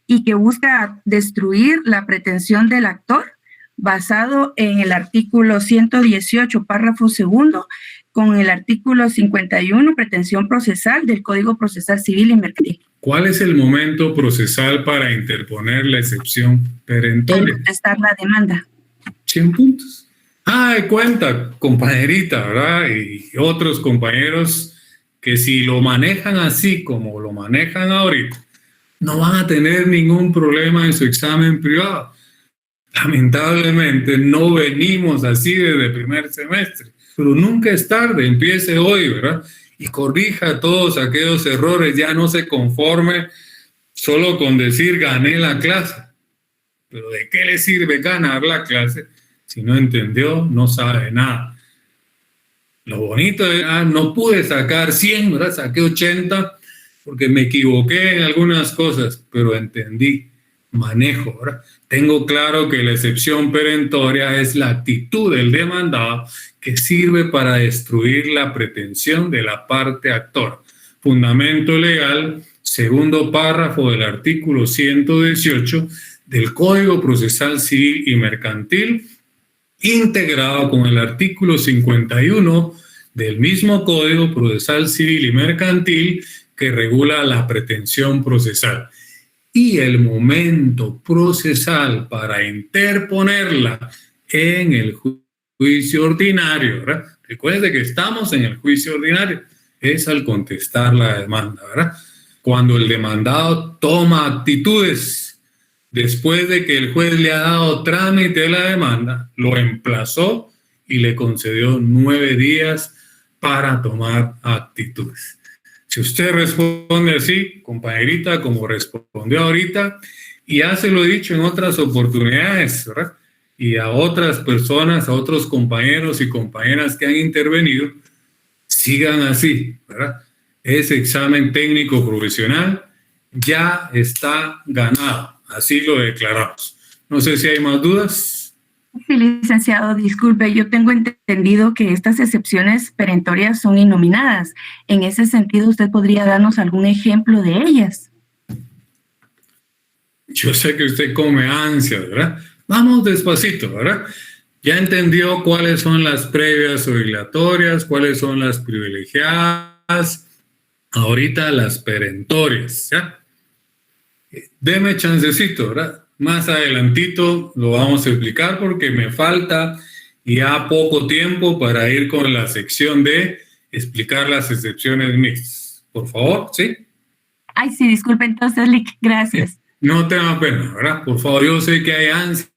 y que busca destruir la pretensión del actor basado en el artículo 118, párrafo segundo, con el artículo 51, pretensión procesal del Código Procesal Civil y Mercantil. ¿Cuál es el momento procesal para interponer la excepción perentoria? Contestar la demanda. 100 puntos. Cuenta, compañerita, ¿verdad? Y otros compañeros que si lo manejan así como lo manejan ahorita, no van a tener ningún problema en su examen privado. Lamentablemente no venimos así desde el primer semestre, pero nunca es tarde, empiece hoy, ¿verdad? Y corrija todos aquellos errores, ya no se conforme solo con decir gané la clase. Pero ¿de qué le sirve ganar la clase si no entendió, no sabe nada? Lo bonito es, no pude sacar 100, ¿verdad? Saqué 80 porque me equivoqué en algunas cosas, pero entendí, manejo, ¿verdad? Tengo claro que la excepción perentoria es la actitud del demandado que sirve para destruir la pretensión de la parte actora. Fundamento legal, segundo párrafo del artículo 118 del Código Procesal Civil y Mercantil, integrado con el artículo 51 del mismo Código Procesal Civil y Mercantil que regula la pretensión procesal. Y el momento procesal para interponerla en el juicio ordinario, ¿verdad? Recuerde que estamos en el juicio ordinario, es al contestar la demanda, ¿verdad? Cuando el demandado toma actitudes después de que el juez le ha dado trámite a la demanda, lo emplazó y le concedió 9 días para tomar actitudes. Si usted responde así, compañerita, como respondió ahorita, y ya se lo he dicho en otras oportunidades, ¿verdad? Y a otras personas, a otros compañeros y compañeras que han intervenido, sigan así, ¿verdad? Ese examen técnico profesional ya está ganado. Así lo declaramos. No sé si hay más dudas. Sí, licenciado, disculpe, yo tengo entendido que estas excepciones perentorias son innominadas. En ese sentido, ¿usted podría darnos algún ejemplo de ellas? Yo sé que usted come ansia, ¿verdad? Vamos despacito, ¿verdad? Ya entendió cuáles son las previas o dilatorias, cuáles son las privilegiadas, ahorita las perentorias, ¿ya? Deme chancecito, ¿verdad? Más adelantito lo vamos a explicar porque me falta ya poco tiempo para ir con la sección de explicar las excepciones mixtas. Por favor, ¿sí? Ay, sí, disculpe entonces, Lic, gracias. No tenga pena, ¿verdad? Por favor, yo sé que hay ansias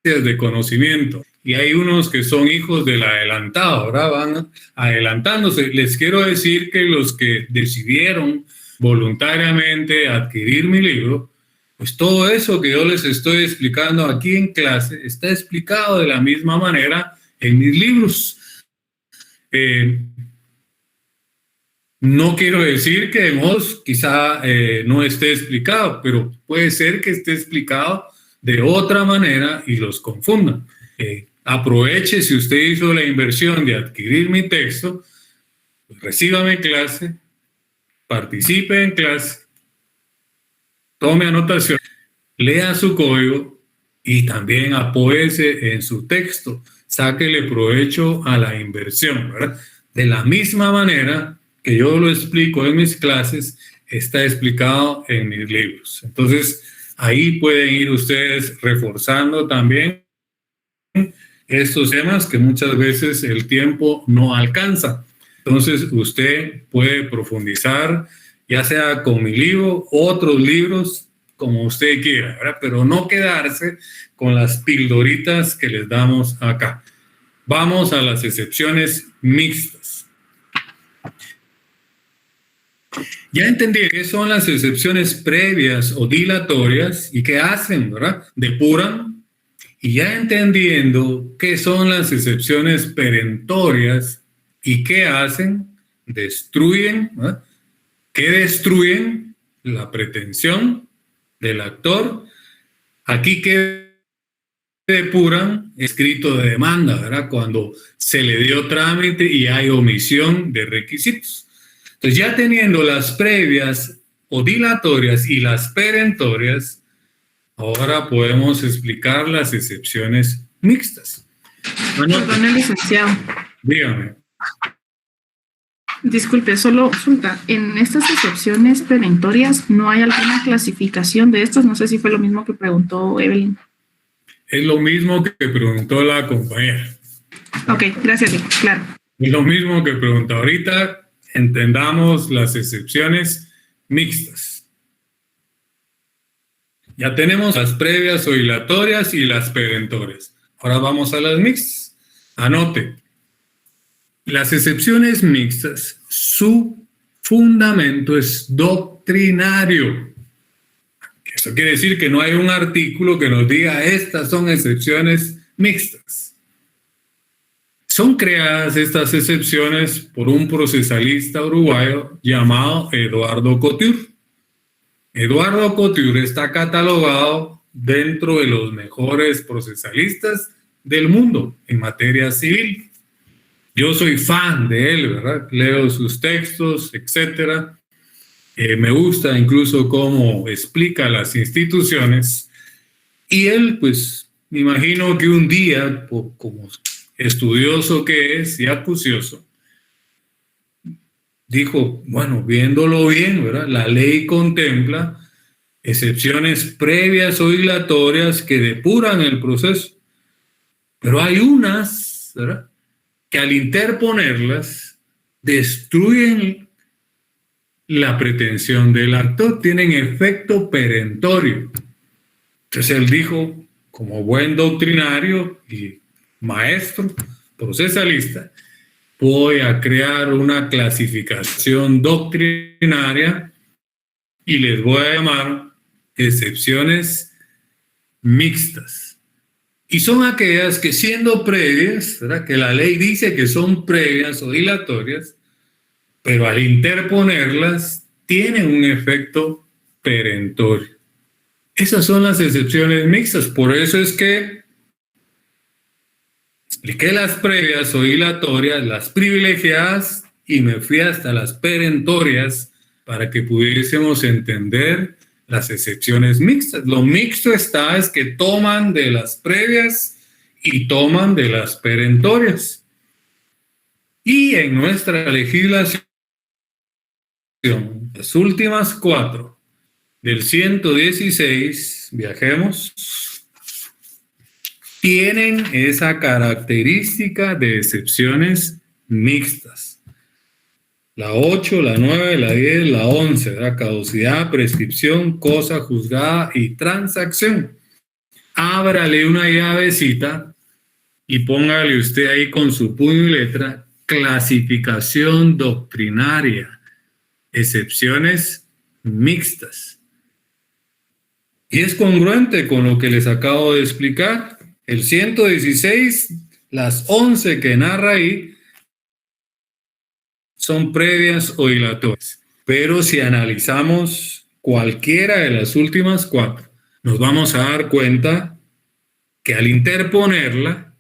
de conocimiento y hay unos que son hijos del adelantado, ¿verdad? Van adelantándose. Les quiero decir que los que decidieron voluntariamente adquirir mi libro, pues todo eso que yo les estoy explicando aquí en clase está explicado de la misma manera en mis libros. No quiero decir que de modos quizá no esté explicado, pero puede ser que esté explicado de otra manera y los confundan. Aproveche, si usted hizo la inversión de adquirir mi texto, pues recíbame en clase, participe en clase, tome anotación, lea su código y también apóyese en su texto. Sáquele provecho a la inversión, ¿verdad? De la misma manera que yo lo explico en mis clases, está explicado en mis libros. Entonces, ahí pueden ir ustedes reforzando también estos temas que muchas veces el tiempo no alcanza. Entonces, usted puede profundizar, ya sea con mi libro, otros libros, como usted quiera, ¿verdad? Pero no quedarse con las pildoritas que les damos acá. Vamos a las excepciones mixtas. Ya entendí qué son las excepciones previas o dilatorias y qué hacen, ¿verdad? Depuran. Y ya entendiendo qué son las excepciones perentorias y qué hacen, destruyen, ¿verdad? ¿Qué destruyen? La pretensión del actor. Aquí que depuran, escrito de demanda, ¿verdad? Cuando se le dio trámite y hay omisión de requisitos. Entonces, ya teniendo las previas o dilatorias y las perentorias, ahora podemos explicar las excepciones mixtas. Perdón, licenciado. Dígame. Disculpe, solo consulta. En estas excepciones perentorias, ¿no hay alguna clasificación de estas? No sé si fue lo mismo que preguntó Evelyn. Es lo mismo que preguntó la compañera. Ok, gracias, claro. Es lo mismo que preguntó ahorita. Entendamos las excepciones mixtas. Ya tenemos las previas o dilatorias y las perentorias. Ahora vamos a las mixtas. Anote. Las excepciones mixtas, su fundamento es doctrinario. Eso quiere decir que no hay un artículo que nos diga estas son excepciones mixtas. Son creadas estas excepciones por un procesalista uruguayo llamado Eduardo Couture. Eduardo Couture está catalogado dentro de los mejores procesalistas del mundo en materia civil. Yo soy fan de él, ¿verdad? Leo sus textos, etcétera. Me gusta incluso cómo explica las instituciones. Y él, pues, me imagino que un día, como estudioso que es y acucioso, dijo, bueno, viéndolo bien, ¿verdad? La ley contempla excepciones previas o dilatorias que depuran el proceso, pero hay unas, ¿verdad?, que al interponerlas destruyen la pretensión del actor, tienen efecto perentorio. Entonces él dijo, como buen doctrinario y maestro procesalista, voy a crear una clasificación doctrinaria y les voy a llamar excepciones mixtas. Y son aquellas que, siendo previas, ¿verdad?, que la ley dice que son previas o dilatorias, pero al interponerlas tienen un efecto perentorio. Esas son las excepciones mixtas. Por eso es que expliqué las previas o dilatorias, las privilegiadas, y me fui hasta las perentorias para que pudiésemos entender las excepciones mixtas. Lo mixto está es que toman de las previas y toman de las perentorias. Y en nuestra legislación, las últimas 4 del 116, viajemos, tienen esa característica de excepciones mixtas. La 8, la 9, la 10, la 11, ¿verdad? Caducidad, prescripción, cosa juzgada y transacción. Ábrale una llavecita y póngale usted ahí con su puño y letra clasificación doctrinaria, excepciones mixtas. Y es congruente con lo que les acabo de explicar. El 116, las 11 que narra ahí, son previas o dilatorias. Pero si analizamos cualquiera de las últimas 4, nos vamos a dar cuenta que al interponerla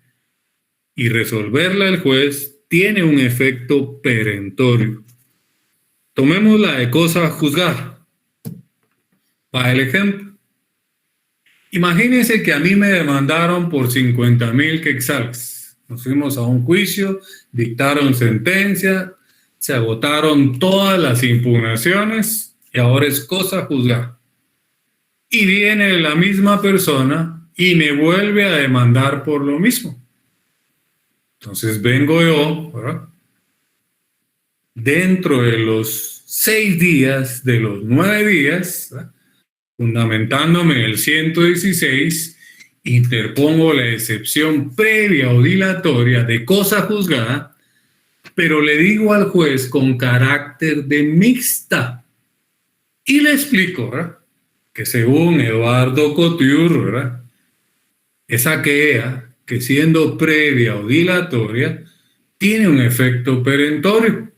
y resolverla el juez, tiene un efecto perentorio. Tomemos la de cosa juzgada. Para el ejemplo. Imagínense que a mí me demandaron por 50,000 quetzales. Nos fuimos a un juicio, dictaron sentencia, se agotaron todas las impugnaciones y ahora es cosa juzgada. Y viene la misma persona y me vuelve a demandar por lo mismo. Entonces vengo yo, ¿verdad? Dentro de los 6 días, de los 9 días, ¿verdad? Fundamentándome en el 116, interpongo la excepción previa o dilatoria de cosa juzgada, pero le digo al juez con carácter de mixta. Y le explico, ¿verdad? Que según Eduardo Couture, ¿verdad? Es aquella que siendo previa o dilatoria tiene un efecto perentorio.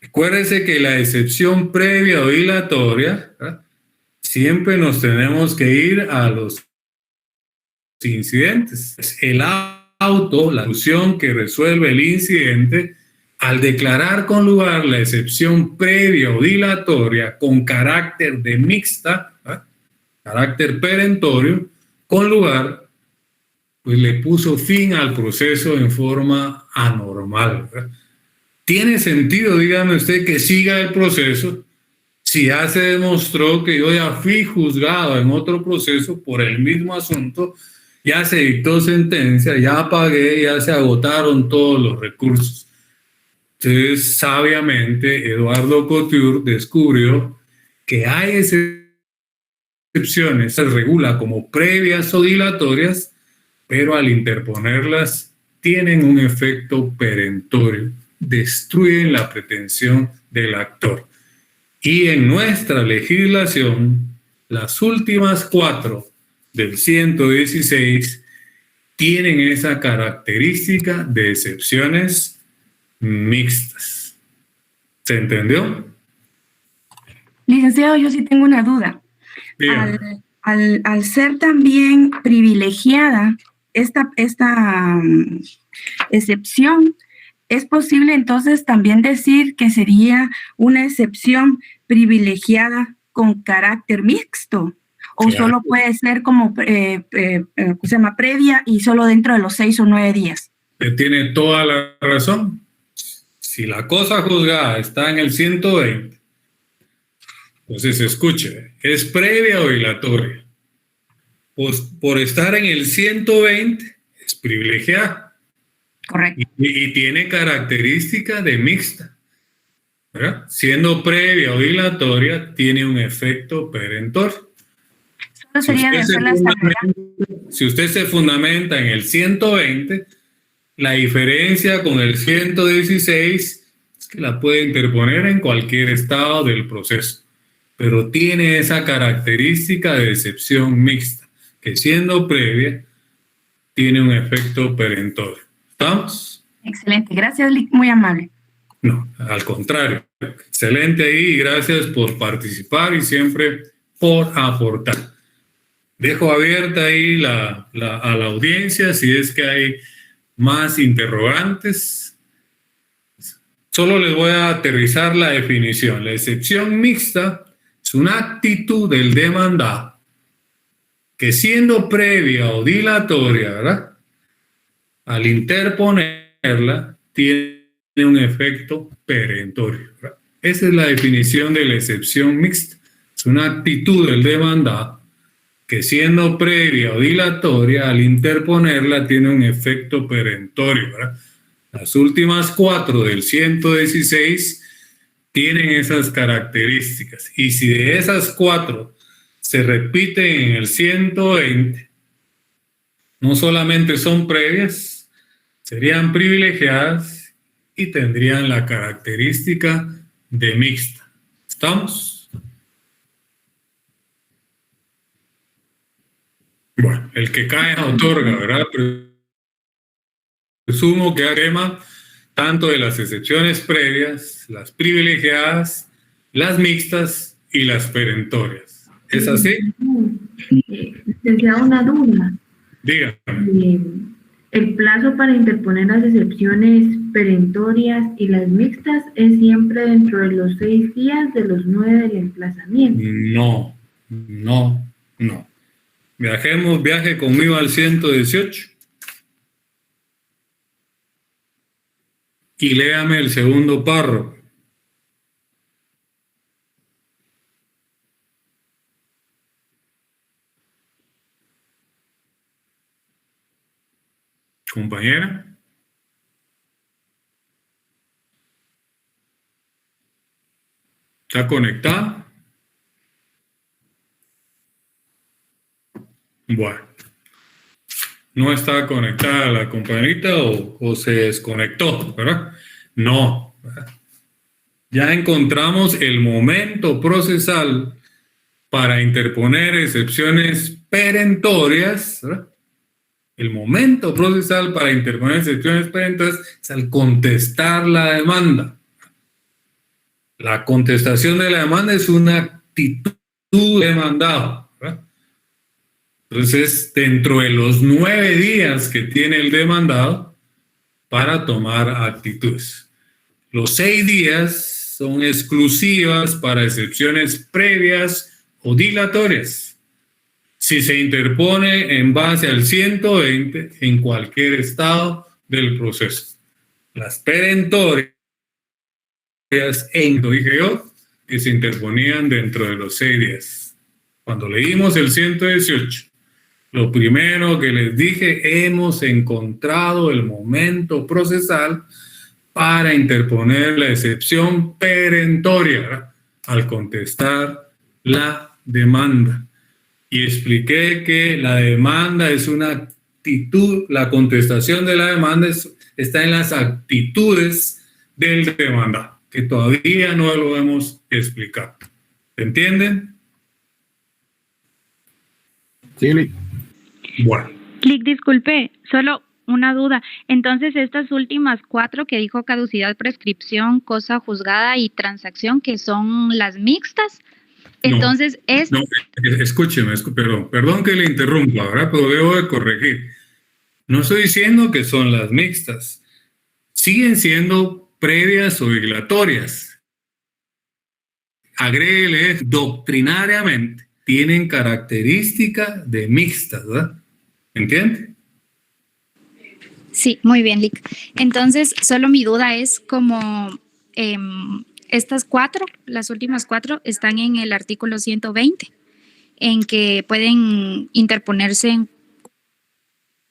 Recuérdese que la excepción previa o dilatoria, ¿verdad? Siempre nos tenemos que ir a los incidentes. El auto, la solución que resuelve el incidente, al declarar con lugar la excepción previa o dilatoria con carácter de mixta, ¿verdad? Carácter perentorio, con lugar, pues le puso fin al proceso en forma anormal, ¿verdad? ¿Tiene sentido, dígame usted, que siga el proceso si ya se demostró que yo ya fui juzgado en otro proceso por el mismo asunto, ya se dictó sentencia, ya pagué, ya se agotaron todos los recursos? Entonces, sabiamente, Eduardo Couture descubrió que hay excepciones, se regula como previas o dilatorias, pero al interponerlas tienen un efecto perentorio, destruyen la pretensión del actor. Y en nuestra legislación, las últimas 4 del 116 tienen esa característica de excepciones mixtas. ¿Se entendió? Licenciado, yo sí tengo una duda. Al ser también privilegiada esta excepción, ¿es posible entonces también decir que sería una excepción privilegiada con carácter mixto? ¿O claro, solo puede ser como se llama previa y solo dentro de los 6 o 9 días? Tiene toda la razón. Si la cosa juzgada está en el 120, entonces escuche, ¿es previa o dilatoria? Pues por estar en el 120 es privilegiada. Correcto. Y tiene característica de mixta, ¿verdad? Siendo previa o dilatoria, tiene un efecto perentorio. Solo sería de hacer la si usted se fundamenta en el 120, la diferencia con el 116 es que la puede interponer en cualquier estado del proceso, pero tiene esa característica de excepción mixta, que siendo previa, tiene un efecto perentorio. ¿Estamos? Excelente, gracias, muy amable. No, al contrario. Excelente ahí, gracias por participar y siempre por aportar. Dejo abierta ahí a la audiencia si es que hay más interrogantes. Solo les voy a aterrizar la definición. La excepción mixta es una actitud del demandado que, siendo previa o dilatoria, ¿verdad?, al interponerla, tiene un efecto perentorio, ¿verdad? Esa es la definición de la excepción mixta. Es una actitud del demandado que, siendo previa o dilatoria, al interponerla tiene un efecto perentorio, ¿verdad? Las últimas 4 del 116 tienen esas características. Y si de esas 4 se repiten en el 120, no solamente son previas, serían privilegiadas y tendrían la característica de mixta. ¿Estamos? Bueno, el que cae otorga, ¿verdad? Presumo que haremos tanto de las excepciones previas, las privilegiadas, las mixtas y las perentorias. ¿Es así? Les da una duda. Dígame. El plazo para interponer las excepciones perentorias y las mixtas es siempre dentro de los 6 días de los 9 del emplazamiento. No. Viaje conmigo al 118 y léame el segundo párrafo. Compañera. ¿Está conectada? Bueno. ¿No está conectada la compañerita o se desconectó, verdad? No. Ya encontramos el momento procesal para interponer excepciones perentorias, ¿verdad? El momento procesal para interponer excepciones perentorias es al contestar la demanda. La contestación de la demanda es una actitud demandada, ¿verdad? Entonces, dentro de los 9 días que tiene el demandado para tomar actitudes. Los 6 días son exclusivas para excepciones previas o dilatorias. Si se interpone en base al 120 en cualquier estado del proceso. Las perentorias, dije yo, que se interponían dentro de los 6 días. Cuando leímos el 118, lo primero que les dije, hemos encontrado el momento procesal para interponer la excepción perentoria, ¿verdad?, al contestar la demanda. Y expliqué que la demanda es una actitud, la contestación de la demanda está en las actitudes del demandado, que todavía no lo hemos explicado. ¿Se entienden? Sí. Bueno. Clic, disculpe, solo una duda. Entonces, estas últimas 4 que dijo caducidad, prescripción, cosa juzgada y transacción, que son las mixtas, entonces es... No, escúcheme, perdón que le interrumpa, ¿verdad? Pero debo de corregir. No estoy diciendo que son las mixtas. Siguen siendo previas o dilatorias. Agréguele, doctrinariamente, tienen característica de mixtas, ¿verdad? ¿Entiende? Sí, muy bien, Lic. Entonces, solo mi duda es como estas 4, las últimas 4, están en el artículo 120, en que pueden interponerse en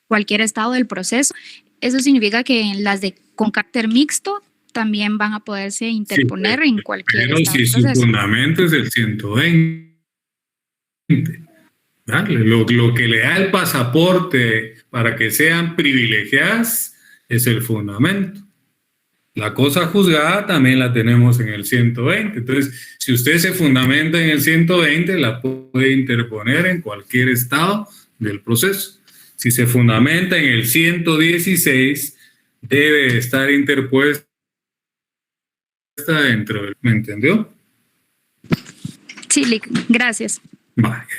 cualquier estado del proceso. Eso significa que en las con carácter mixto también van a poderse interponer en cualquier estado del proceso. Pero si su fundamento es el 120, ¿vale? Lo que le da el pasaporte para que sean privilegiadas es el fundamento. La cosa juzgada también la tenemos en el 120. Entonces, si usted se fundamenta en el 120, la puede interponer en cualquier estado del proceso. Si se fundamenta en el 116, debe estar interpuesta dentro del... ¿Me entendió? Sí, Lic, gracias.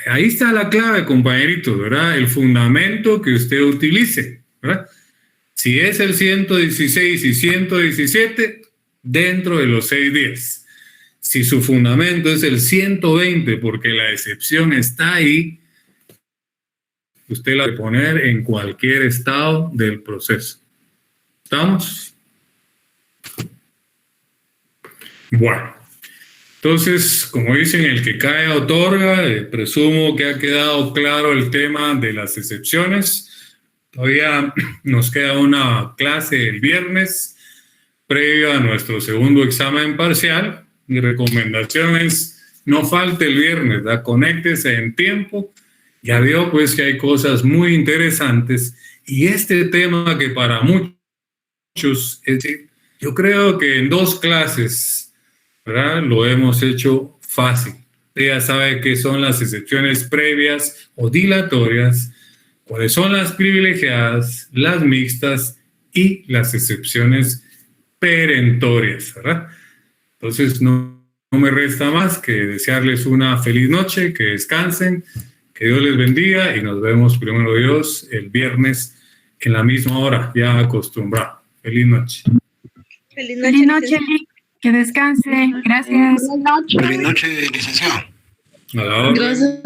Ahí está la clave, compañeritos, ¿verdad? El fundamento que usted utilice, ¿verdad? Si es el 116 y 117, dentro de los 6 días. Si su fundamento es el 120, porque la excepción está ahí, usted la puede poner en cualquier estado del proceso. ¿Estamos? Bueno. Entonces, como dicen, el que cae otorga. Presumo que ha quedado claro el tema de las excepciones. Todavía nos queda una clase el viernes previa a nuestro segundo examen parcial. Mi recomendación es no falte el viernes, ¿verdad? Conéctese en tiempo. Ya veo pues que hay cosas muy interesantes y este tema que para muchos, yo creo que en 2 clases, ¿verdad? Lo hemos hecho fácil. Usted ya sabe qué son las excepciones previas o dilatorias, cuáles son las privilegiadas, las mixtas y las excepciones perentorias, ¿verdad? Entonces no me resta más que desearles una feliz noche, que descansen, que Dios les bendiga y nos vemos, primero Dios, el viernes en la misma hora, ya acostumbrado. Feliz noche. Feliz noche, Lic. Que descanse. Gracias. Feliz noche, licenciado. A la orden. Gracias.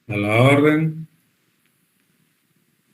A la orden.